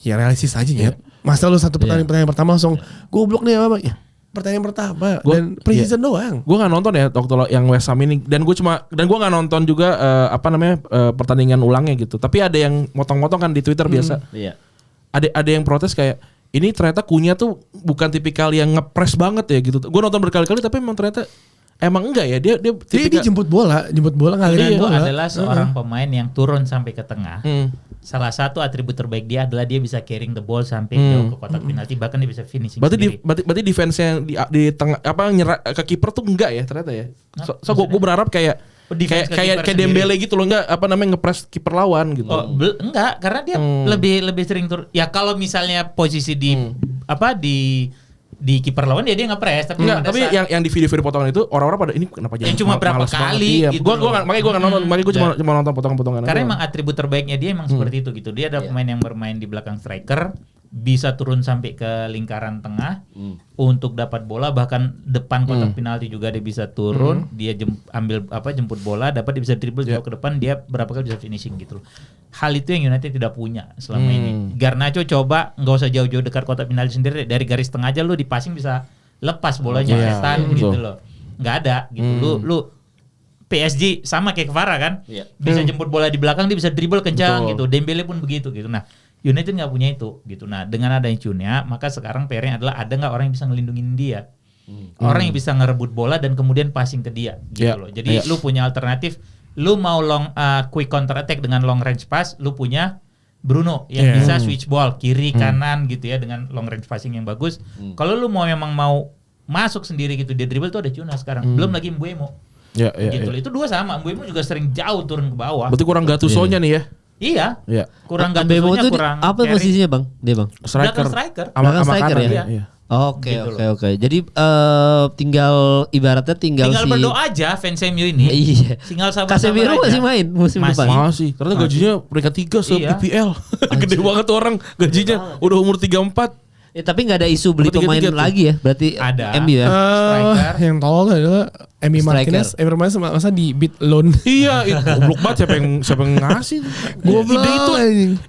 ya realistis aja ya. Masa lu satu pertandingan pertama langsung goblok nih apa ya? Pertandingan pertama dan pre-season doang. Gue nggak nonton ya waktu yang West Ham ini, dan gue nggak nonton juga pertandingan ulangnya gitu. Tapi ada yang motong-motong kan di Twitter biasa. Iya. Ada yang protes kayak ini ternyata Cunha tuh bukan tipikal yang ngepres banget ya gitu. Gue nonton berkali-kali tapi emang ternyata enggak ya, dia jemput bola ngalirin bola. Adalah seorang pemain yang turun sampai ke tengah. Salah satu atribut terbaik dia adalah dia bisa carrying the ball sampai jauh ke kotak penalti, bahkan dia bisa finishing sendiri. Berarti defense yang di tengah nyerah ke kiper tuh enggak ya ternyata ya. So gue berharap kayak Dembele gitu loh, enggak ngepres kiper lawan gitu. Enggak, karena dia lebih sering turun. Ya kalau misalnya posisi di kiper lawan dia ngepres, tapi yang di video potongan itu orang-orang pada ini kenapa jadi cuma berapa kali gitu. Makanya gue nggak nonton, cuma nonton potongan-potongan. Karena emang atribut terbaiknya dia emang seperti itu gitu. Dia ada pemain yang bermain di belakang striker, bisa turun sampai ke lingkaran tengah untuk dapat bola, bahkan depan kotak penalti juga dia bisa turun, dia jemput bola, dapat dia bisa dribble jauh ke depan, dia berapa kali bisa finishing gitu. Hal itu yang United tidak punya selama ini. Garnacho coba nggak usah jauh-jauh dekat kotak penalti sendiri, dari garis tengah aja lu di passing bisa lepas bolanya setan gitu loh. Nggak ada gitu. Lu PSG sama kayak Kvara kan, bisa jemput bola di belakang, dia bisa dribble kencang gitu. Dembele pun begitu gitu. Nah, United nggak punya itu gitu. Nah, dengan adanya Cunha, maka sekarang PR-nya adalah ada nggak orang yang bisa ngelindungin dia, orang yang bisa ngerebut bola dan kemudian passing ke dia gitu loh. Jadi lu punya alternatif. Lu mau quick counter attack dengan long range pass, lu punya Bruno yang bisa switch ball kiri kanan gitu ya dengan long range passing yang bagus. Kalau lu memang mau masuk sendiri gitu dia dribble tuh ada Cunha sekarang. Belum lagi Mbeumo. Gitu. Itu dua sama. Mbeumo juga sering jauh turun ke bawah. Berarti kurang Gattuso-nya nih ya. Iya. Kurang Gattuso-nya, kurang. Apa posisinya, Bang? Dia, Bang. Striker. Belakang striker ya. Iya. Oke. Jadi tinggal berdoa aja fans MU ini. Iya. Tinggal sabar Casemiro masih main musim depan. Masih. Karena gajinya peringkat 3 se-PPL. Gede banget tuh orang gajinya. Udah umur 34. Tapi nggak ada isu beli pemain lagi ya? Berarti ada MU ya. Yang tolol adalah Emi Martinez. Emi Martinez masa di bid loan. Iya, goblok banget siapa yang ngasih. Goblok.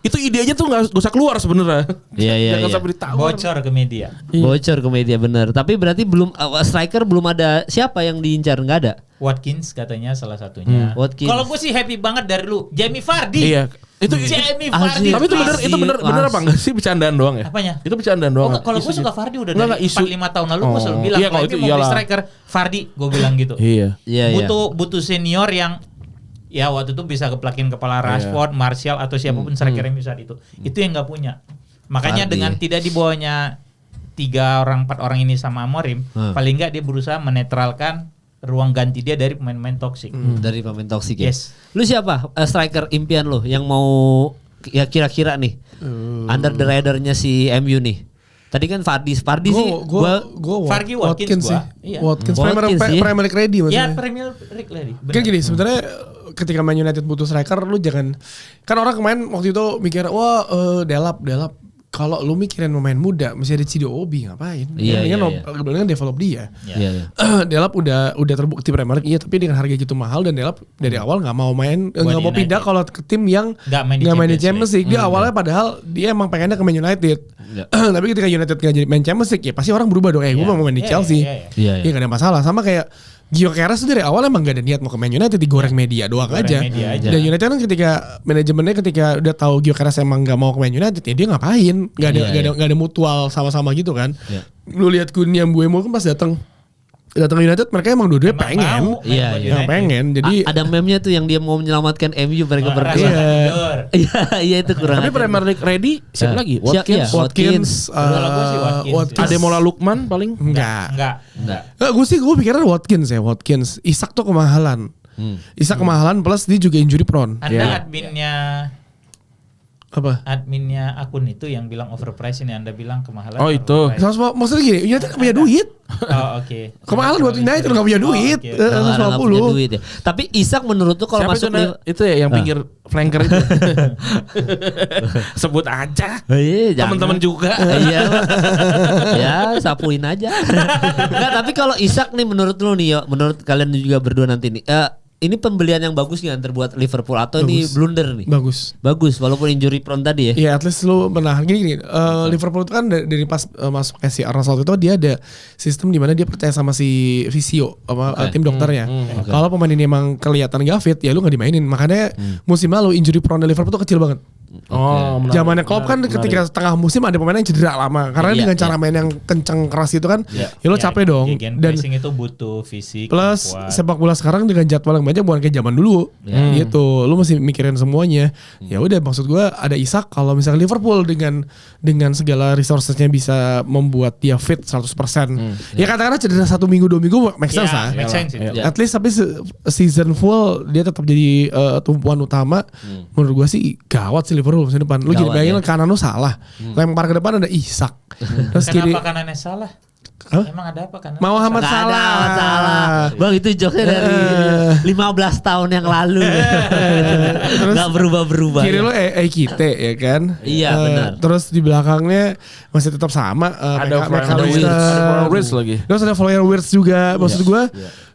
Itu idenya tuh nggak usah keluar sebenarnya. Iya. Jangan sampai ditawar. Bocor ke media. Bocor ke media benar. Tapi berarti belum striker belum ada siapa yang diincar, nggak ada. Watkins katanya salah satunya. Kalau gue sih happy banget dari lu, Jamie Vardy. Iya. Itu Jamie Vardy. Tapi itu bener apa enggak sih bercandaan doang ya? Apanya? Itu bercandaan doang. Kalau gue suka Vardy udah dari 4-5 tahun lalu gue selalu bilang kalau itu mau beli striker Vardy, gue bilang gitu. Iya. Butuh senior yang ya waktu itu bisa keplakin kepala Rashford, Martial atau siapapun striker yang bisa itu. Itu yang nggak punya. Makanya dengan tidak dibawanya 4 orang ini sama Amorim, paling nggak dia berusaha menetralkan ruang ganti dia dari pemain-pemain toksik. Dari pemain toksik ya. Yes. Lu siapa striker impian lu yang mau ya kira-kira nih under the radar-nya si MU nih? Tadi kan Vardy sih gua Vardy Watkins gua. Iya. Watkins Premier League ready maksudnya. Ya Premier League ready. Kan gini sebenarnya ketika Man United butuh striker lu jangan, kan orang kemarin waktu itu mikir Delap kalau lu mikirin pemain muda masih ada Chidobe ngapain? Dengan develop dia. Delap udah terbukti Premier League, iya, tapi dengan harga gitu mahal dan Delap dari awal nggak mau pindah kalau ke tim yang nggak main di Champions League. Dia awalnya padahal dia emang pengennya ke Man United. Tapi ketika United nggak jadi main Champions League, ya pasti orang berubah dong. Gue mau main di Chelsea. Iya, nggak ada masalah. Sama kayak Gyökeres itu dari awal emang gak ada niat mau ke Man United, digoreng media doang aja. Dan United kan ketika manajemennya ketika udah tahu Gyökeres emang gak mau ke Man United, ya dia ngapain? Gak ada mutual sama-sama gitu kan. Lu lihat Kunia Mbuemo kan pas datang United, mereka emang dua-duanya pengen. Yang pengen. Jadi ada meme-nya tuh yang dia mau menyelamatkan MU mereka berdua. Iya itu kurang. Tapi Premier League ready siapa lagi? Watkins. Ademola Lookman paling? Enggak. Gue pikirnya Watkins. Isak tuh kemahalan. Isak kemahalan plus dia juga injury prone. Anda adminnya apa? Adminnya akun itu yang bilang overpriced ini, Anda bilang kemahalan. Oh itu. Maksudnya gini, United gak punya duit. Oh oke. Kemahalan buat United gak punya duit. 150. Ya. Tapi Isak menurut tuh kalau masuk itu ya yang pinggir flanker itu. Sebut aja. Teman-teman juga. Iya. Ya, sapuin aja. Enggak, tapi kalau Isak nih menurut lu nih, yo, menurut kalian juga berdua nanti nih. Ini pembelian yang bagus nih terbuat Liverpool atau ini blunder nih? Bagus walaupun injury prone tadi ya. Iya, at least lu menahan gini. Liverpool itu kan dari pas masuk si Arne Slot itu dia ada sistem di mana dia percaya sama si visio sama tim dokternya. Kalau pemain ini emang kelihatan gak fit, ya lu nggak dimainin. Makanya musim lalu injury prone Liverpool tuh kecil banget. Zamannya Klopp kan ketika setengah musim ada pemain yang cedera lama karena dengan cara main yang kencang keras itu kan, ya lo capek dong. Dan itu butuh fisik. Plus sepak bola sekarang dengan jadwal yang banyak bukan kayak zaman dulu, gitu. Lo masih mikirin semuanya. Ya udah, maksud gue ada Isak, kalau misalnya Liverpool dengan segala resourcesnya bisa membuat dia fit 100%. Ya katakanlah cedera 1 minggu 2 minggu make sense lah. At least tapi season full dia tetap jadi tumpuan utama. Menurut gue sih gawat sih Liverpool musim depan. Lu jadi bayangin kanan lu salah. Lempar ke depan ada Isak. Terus kenapa kanannya salah? Emang ada apa kanan? Muhammad Salah. Bang, itu joknya dari 15 tahun yang lalu. Terus gak berubah-berubah. Kiri lu Ekite ya kan? Iya benar. Terus di belakangnya masih tetap sama. Ada Wirtz lagi. Terus ada Florian Wirtz juga. Maksud gue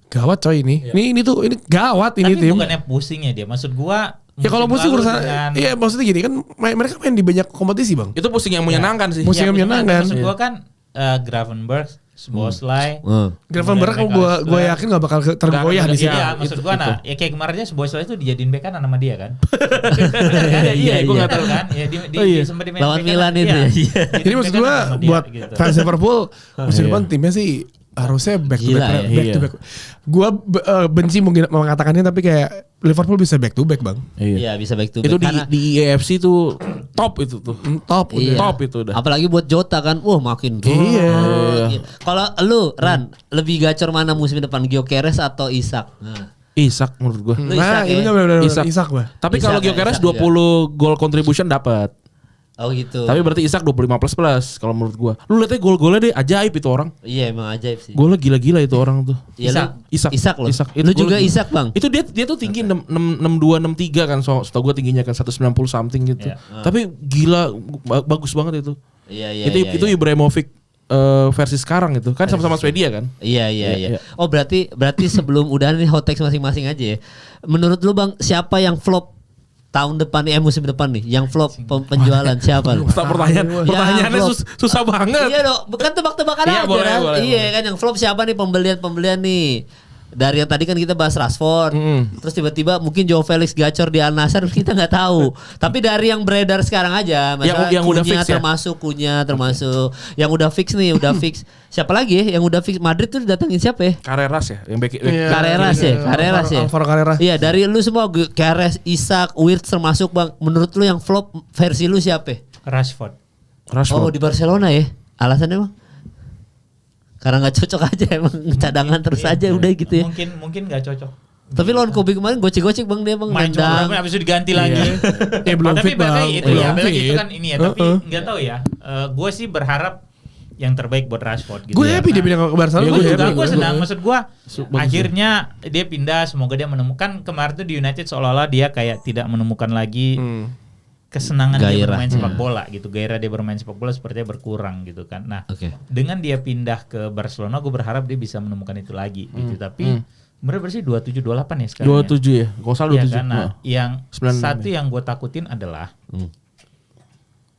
gawat coy ini. Ini gawat ini tim. Tapi bukannya pusing ya dia. Maksud gue ya kalau pusing urusan, iya maksudnya gini kan mereka main di banyak kompetisi bang. Itu pusing yang menyenangkan sih. Pusing yang menyenangkan. Maksud gue kan Gravenberch, Szoboszlai. Gravenberch gue yakin gak bakal tergoyah di sini. Iya maksud gue ya kayak kemarinnya Szoboszlai itu dijadiin bek kanan sama dia kan. Iya gue gak tahu kan. Ya dia sempat dimain lawan Milan itu. Jadi maksud gue buat fans Liverpool musim depan timnya sih harusnya back to back. Gue benci mengatakannya tapi kayak Liverpool bisa back to back bang. Iya bisa back to back. Itu di EFC tuh top itu tuh. Top itu udah. Apalagi buat Jota kan, makin. Iya. Kalau lu Ran lebih gacor mana musim depan, Gyökeres atau Isak? Isak menurut gue. Ini benar-benar Isak gue. Tapi kalau Gyökeres 20 gol contribution dapat. Oh gitu. Tapi berarti Isak 25 plus kalau menurut gua. Lu lihatnya gol-golnya deh ajaib itu orang. Iya emang ajaib sih. Golnya gila-gila itu orang tuh. Isak loh. Itu lu juga Isak bang. Itu dia tuh tinggi 62 63 kan. Setahu gua tingginya kan 190 something gitu. Tapi gila bagus banget itu. Iya. Itu Ibrahimovic versi sekarang itu kan sama-sama Swedia kan. Iya. Oh berarti sebelum udah nih hot takes masing-masing aja ya. Menurut lu bang siapa yang flop tahun depan musim depan nih yang flop penjualan siapa? Pertanyaannya susah banget. Iya dong, bukan tebak-tebakan aja. Boleh. Iya kan yang flop siapa nih pembelian nih? Dari yang tadi kan kita bahas Rashford, terus tiba-tiba mungkin Joao Felix gacor di Al Nassr kita nggak tahu. Tapi dari yang beredar sekarang aja, yang udah fix termasuk yang udah fix nih, fix. Siapa lagi ya yang udah fix? Madrid tuh datengin siapa ya? Carreras ya, yang back. Carreras ya. Alvaro Carreras. Iya dari lu semua Carreras, Isak, Wirtz termasuk bang. Menurut lu yang flop versi lu siapa? Rashford. Oh di Barcelona ya? Alasannya bang? Karena nggak cocok aja emang cadangan terus aja udah gitu ya. Mungkin nggak cocok. Tapi lawan Kobe kemarin gocek-gocek bang dia bang. Main cuma habis itu diganti lagi. Belum fit bang. Itu kan ini ya. Tapi nggak tahu ya. Gue sih berharap yang terbaik buat Rashford. Gitu gue happy dia pindah ke Barcelona. Gue senang. Maksud gue akhirnya dia pindah. Semoga dia menemukan kemarin tuh di United seolah-olah dia kayak tidak menemukan lagi kesenangan dia Gairah. bermain sepak bola gitu. Gairah dia bermain sepak bola sepertinya berkurang gitu kan. Nah, dengan dia pindah ke Barcelona, gue berharap dia bisa menemukan itu lagi gitu. Tapi berapa sih 27 28 ya sekarang? 27 ya. Kalau salah 27. Kan? Nah, yang 96 satu yang gue takutin adalah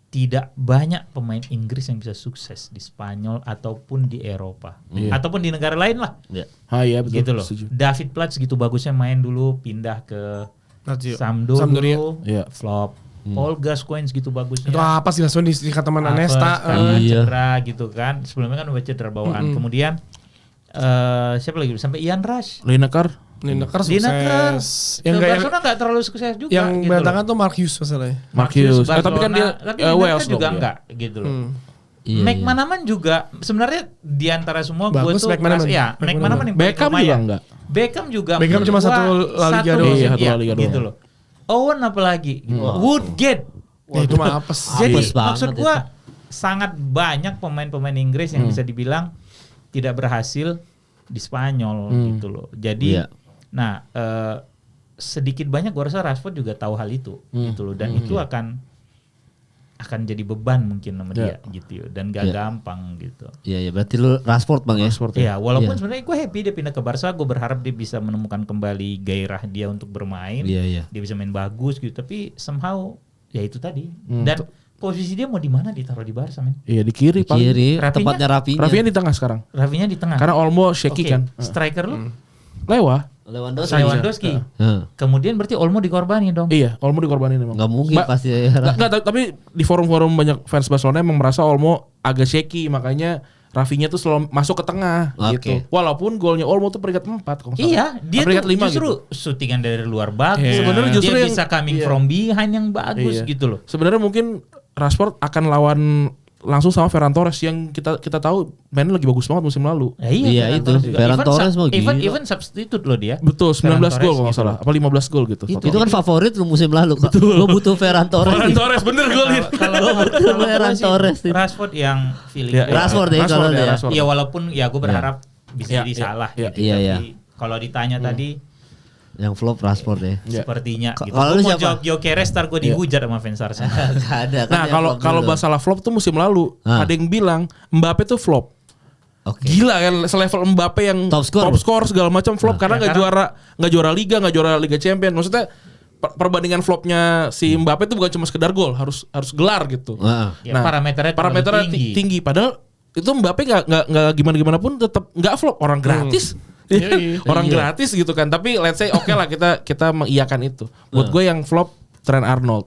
tidak banyak pemain Inggris yang bisa sukses di Spanyol ataupun di Eropa ataupun di negara lain lah. Iya betul. Gitu loh. David Platz gitu bagusnya main dulu pindah ke Sampdoria. Flop. Paul Gascoigne gitu bagusnya. Itu apa sih langsung di kata teman Nesta cedera gitu kan. Sebelumnya kan udah cedera bawaan. Kemudian siapa lagi sampai Ian Rush. Lineker Lineker. Yang Barcelona enggak terlalu sukses juga yang gitu berantakan tuh Marcus masalahnya. Marcus. Tapi kan dia Wales juga enggak gitu loh. McManaman juga sebenarnya di antara semua gue tuh McManaman yang Beckham juga enggak. Beckham cuma satu La Liga doang. Satu La Liga doang. Gitu loh. Owen apalagi gitu. Woodgate. Itu mah apes. Jadi maksud gue sangat banyak pemain-pemain Inggris yang bisa dibilang tidak berhasil di Spanyol gitu loh. Jadi sedikit banyak gue rasa Rashford juga tahu hal itu gitu loh, dan itu akan jadi beban mungkin sama dia gitu ya, dan gak gampang gitu. Iya berarti lu Rashford Bang ya. Iya, walaupun sebenarnya gue happy dia pindah ke Barca, gue berharap dia bisa menemukan kembali gairah dia untuk bermain. Dia bisa main bagus gitu, tapi somehow ya itu tadi. Dan posisi dia mau di mana ditaruh di Barca, men? Iya di kiri paling. Kiri, tempatnya Rafinya. Rafinya di tengah sekarang. Rafinya di tengah. Karena Olmo shaky kan. Striker lu? Lewandowski. Kemudian berarti Olmo dikorbanin dong. Iya, Olmo dikorbanin emang. Gak mungkin pasti ya. Enggak, tapi di forum-forum banyak fans Barcelona emang merasa Olmo agak shaky, makanya Rafinya tuh selalu masuk ke tengah gitu. Walaupun golnya Olmo tuh peringkat 4 kalau iya, dia peringkat tuh 5 justru gitu. syutingan dari luar bagus. Sebenarnya justru dia yang bisa coming from behind yang bagus gitu loh. Sebenarnya mungkin Rashford akan lawan langsung sama Ferran Torres yang kita tahu mainnya lagi bagus banget musim lalu. Iya itu Ferran Torres mau gila. Even substitute loh dia. Betul, 19 gol kalau enggak salah. Apa 15 gol gitu. Itu kan favorit lu musim lalu. Lu butuh Ferran Torres. Ferran Torres bener golin. Kalau butuh Ferran Torres. Rashford yang feeling. Rashford ya kalau dia. Iya, walaupun ya gue berharap bisa jadi salah gitu. Tapi kalau ditanya tadi yang flop Rashford ya. Sepertinya gitu. Kalau lu mau siapa? jawab Gyökeres ntar gue dihujat sama fans Arsenal. Gak ada kan. Nah, kalau masalah flop tuh musim lalu ada yang bilang Mbappe tuh flop. Gila kan selevel Mbappe yang top score segala macam flop karena enggak juara liga, enggak juara Liga Champions. Maksudnya perbandingan flopnya si Mbappe itu bukan cuma sekedar gol, harus gelar gitu. Nah, parameternya tinggi. Padahal itu Mbappe enggak gimana pun tetap enggak flop, orang gratis. Orang gratis gitu kan. Tapi let's say oke lah kita mengiyakan itu. Buat gue yang flop Trent Arnold.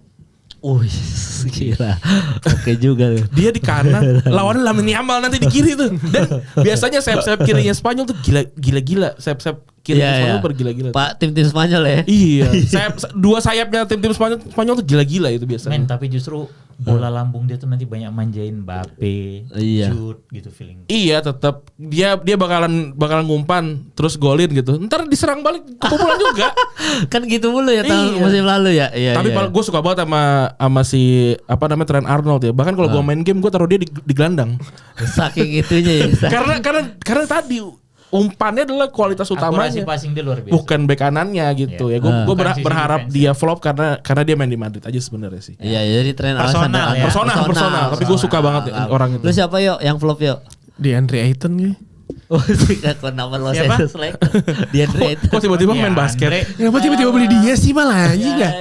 Gila. Oke juga tuh. Dia di kanan, lawannya Lamine Yamal nanti di kiri tuh. Dan biasanya sayap-sayap kirinya Spanyol tuh gila-gila. Sayap-sayap kirinya Spanyol bergila-gila. Pak tim Spanyol ya. Iya. Dua sayapnya tim Spanyol tuh gila-gila itu biasanya. Men, tapi justru bola lambung dia tuh nanti banyak manjain Mbappe, Jude gitu feeling. Iya, tetap dia bakalan ngumpan terus golin gitu. Ntar diserang balik kebobolan juga. Kan gitu mulu ya tahun musim lalu ya. Tapi gue suka banget sama si Trent Arnold ya. Bahkan kalau gue main game gue taruh dia di gelandang. Saking itunya ya. karena tadi umpannya adalah kualitas utamanya. Akurasi passing dia luar biasa. Bukan bek kanannya gitu ya. Gue berharap dia flop karena dia main di Madrid aja sebenarnya sih. Iya, jadi tren personal. Tapi gue suka banget orang itu. Lu siapa yuk yang flop yuk? DeAndre Ayton nih. Kenapa Los Angeles Lakers? DeAndre Ayton. Kok tiba-tiba main basket? Kenapa tiba-tiba beli dia sih malah anjing enggak?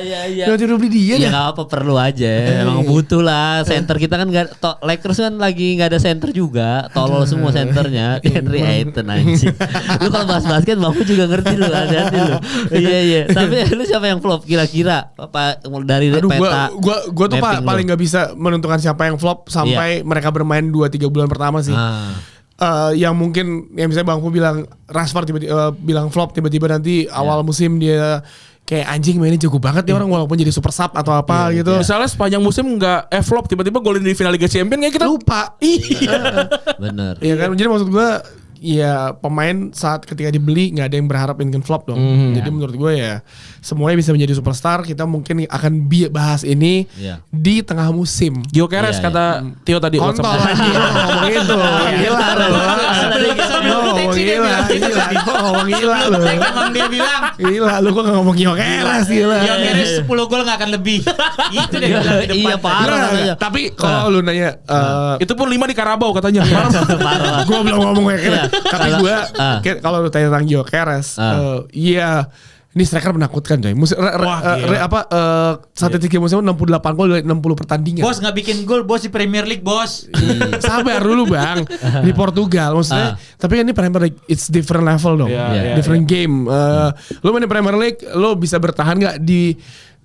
Kenapa tiba-tiba beli dia ya? Enggak apa perlu aja. Emang butuh lah center kita kan enggak Lakers kan lagi enggak ada center juga. Tolol semua centernya. DeAndre Ayton anjing. Lu kalau bahas basket Bangku juga ngerti lu, hati-hati lu. Iya. Tapi lu siapa yang flop kira-kira? Apa dari peta? Gua tuh paling enggak bisa menentukan siapa yang flop sampai mereka bermain 2-3 bulan pertama sih. Yang mungkin yang misalnya Bang Fu bilang Rashford tiba-tiba bilang flop, tiba-tiba nanti awal musim dia kayak anjing mainnya jago banget ya orang walaupun jadi super sub atau apa gitu. Misalnya sepanjang musim nggak flop tiba-tiba golin di final Liga Champions kayak kita lupa. Iya. Bener. Iya kan, jadi maksud gue ya pemain saat ketika dibeli nggak ada yang berharap ingin flop dong. Jadi menurut gue ya semuanya bisa menjadi superstar. Kita mungkin akan bahas ini di tengah musim. Gyökeres kata Tio tadi. Kontol lagi ngomong itu. Gila. ngomong gila. Gua ngomong gila lu. Emang dia bilang Gila lu gua ngomong Gyökeres gila. Gyökeres 10 gol gak akan lebih. Itu dia bilang di depan. Iya, parah. Nah, tapi kalau lu nanya Itu pun 5 di Karabau katanya. Parah. gua belum ngomong Gyökeres. Tapi gua kalau lu tanya tentang Gyökeres, iya ini striker menakutkan coy. Statistik musim 68 gol dari 60 pertandingan. Bos gak bikin gol, bos di Premier League, bos. Sabar dulu bang. Di Portugal maksudnya. Tapi kan ini Premier League, it's different level dong. Different game. Lu main di Premier League, lu bisa bertahan gak di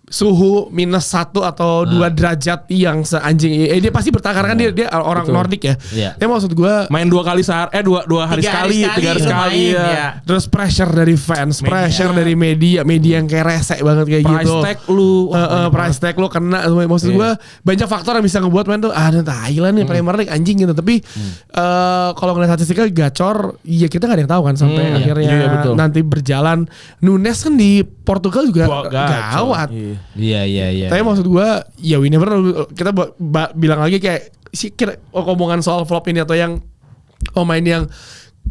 suhu minus 1 atau 2 derajat yang seanjing dia pasti bertahan karena kan dia orang Nordik ya. Ya maksud gue main 2 kali sehari, 2 hari sekali, 3 hari sekali ya. Terus pressure dari fans, pressure dari media yang kayak resek banget kayak price gitu. Tag lu, price tag lu kena. Maksud gue banyak faktor yang bisa ngebuat main tuh Thailand nih Premier League anjing gitu. Tapi kalau ngeliat statistiknya gacor, ya kita gak ada yang tahu kan sampai akhirnya nanti berjalan. Nunes kan di Portugal juga gawat. Iya. Tapi maksud gue ya we never know. Kita bilang lagi kayak omongan soal flop ini atau yang pemain yang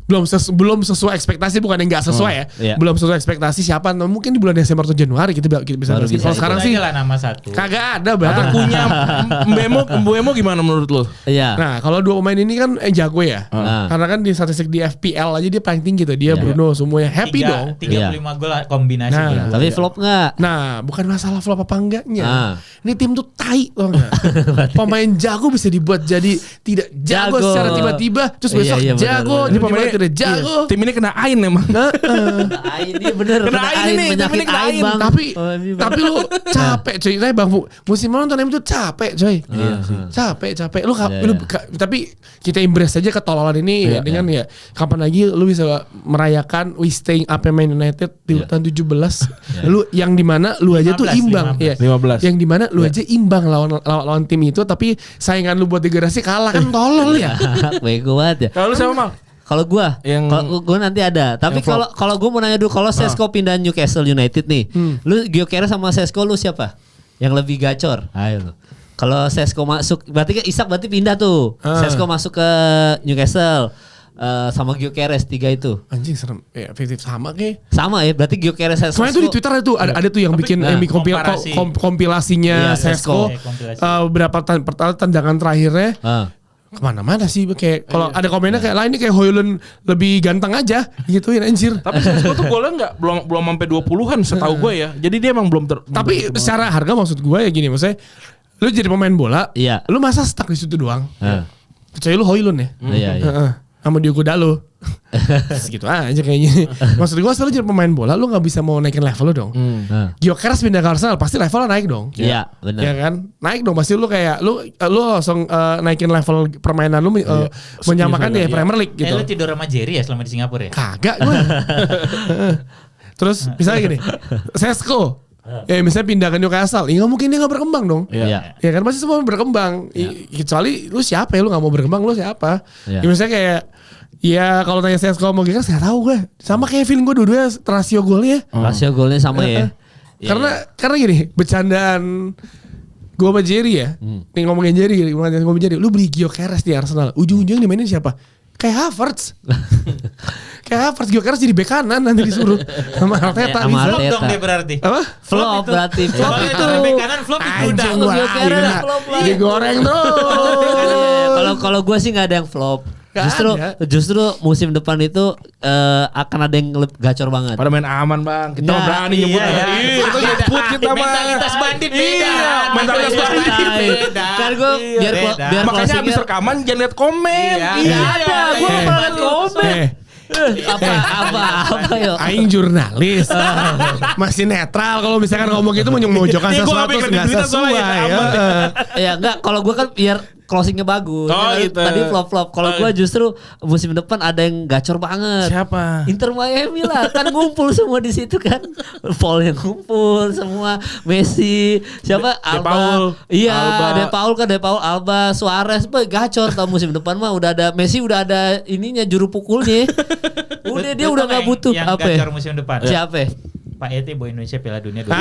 belum sesuai ekspektasi, bukan yang nggak sesuai ya. Belum sesuai ekspektasi siapa? Mungkin di bulan Desember atau Januari kita bisa. Kalau sekarang sih nama satu. Kagak ada bang. Atau punya Mbemo gimana menurut lo? Iya. Nah kalau 2 pemain ini kan jago ya. Karena kan di statistik di FPL aja dia paling tinggi tuh. Dia Bruno semuanya happy dong. 35 gol kombinasi. Tapi flop nggak? Nah bukan masalah flop apa enggaknya. Ini tim tuh tai loh. Pemain jago bisa dibuat jadi tidak jago secara tiba-tiba. Terus besok jago. Jadi pemain tidak jago. Tim ini kena ain emang. Ain ini bener. Kena ain ini. Penyakit ain bang. Tapi lu capek coy. Saya bang musim lalu nonton itu capek coy. Capek. Lu tapi kita embrace aja ketololan ini dengan ya kapan lagi lu bisa merayakan we staying up Man United di urutan 17. Lu yang dimana lu aja tuh imbang. 15. Yang dimana lu aja imbang lawan tim itu tapi saingan lu buat degradasi kalah kan tolol ya. Bego banget ya. Kalau lu siapa Mal? Kalau gue nanti ada. Tapi kalau gue mau nanya dulu, kalau Sesko pindah Newcastle United nih, lu Gyökeres sama Sesko lu siapa yang lebih gacor? Ayo lu. Kalau Sesko masuk, berarti kan Isak berarti pindah tuh. Sesko masuk ke Newcastle. Sama Gyökeres 3 itu. Anjing serem. Ya fiktif sama kayak. Sama ya, berarti Gyökeres Sesko. Soalnya itu di Twitter itu ada tuh yang bikin kompilasinya Sesko. Berapa tendangan terakhirnya. Kemana-mana sih kayak kalau ada komennya kayak lah ini kayak Højlund lebih ganteng aja gituin anjir. Tapi Sesko tuh golnya belum sampai 20-an setahu gue ya. Jadi dia emang belum tapi secara harga maksud gue ya gini maksudnya lu jadi pemain bola, lu masa stuck di situ doang. Kecuali lu Højlund ya. Iya. Sama Diogo Dalot. Segitu aja kayaknya. Maksud gue selalu jadi pemain bola lu gak bisa mau naikin level lu dong. Gyökeres pindah ke Arsenal pasti levelnya naik dong. Iya benar. Ya kan? Naik dong pasti lu kayak lu langsung naikin level permainan lu menyamakan di Premier League gitu. Lu tidur sama Jerry ya selama di Singapura ya? Kagak gue. Terus misalnya gini, Sesko ya misalnya pindah ke Newcastle, ya gak mungkin dia gak berkembang dong. Ya kan pasti semua berkembang. Kecuali lu siapa ya, lu gak mau berkembang lu siapa. Ya misalnya kayak ya kalau tanya Sesko mau Gyökeres gak tahu gue. Sama kayak Kevin gue dua-duanya rasio golnya. Rasio golnya sama ya. Karena gini, bercandaan gue sama Jerry ya. Nih ngomongin Jerry, lu beli Gyökeres di Arsenal, ujung-ujungnya dimainin siapa? Kayak Havertz. Gyökeres jadi bek kanan nanti disuruh sama Arteta. Flop dong dia berarti. Apa? Flop berarti. Flop itu. Bek kanan flop itu udah. Gyökeres flop lah. Digoreng terus. Kalau gue sih nggak ada yang flop. Justru musim depan itu akan ada yang gacor banget. Pada main aman bang. Kita berani nyebut. Kita nyebut kita mah. Mentalitas bandit beda. Mentalitas bandit beda. Kan gue biar makanya habis rekaman jangan lihat komen. Iya ada. Gue pernah lihat komen. Apa yo? Aing jurnalis. Masih netral kalau misalkan ngomong itu memojokkan sesuatu nggak sesuai. Ya enggak, kalau gue kan biar closingnya bagus. Gitu. Tadi flop. Kalau gue justru musim depan ada yang gacor banget. Siapa? Inter Miami lah, kan ngumpul semua di situ kan. Paul yang ngumpul semua, Messi, siapa? Alba. Iya, De Paul, Alba, Suarez, gacor. Tau musim depan mah udah ada Messi, udah ada ininya juru pukulnya. Udah dia udah nggak butuh yang apa? Yang gacor musim depan. Siapa? Pak Ete bawa Indonesia Piala Dunia 2020.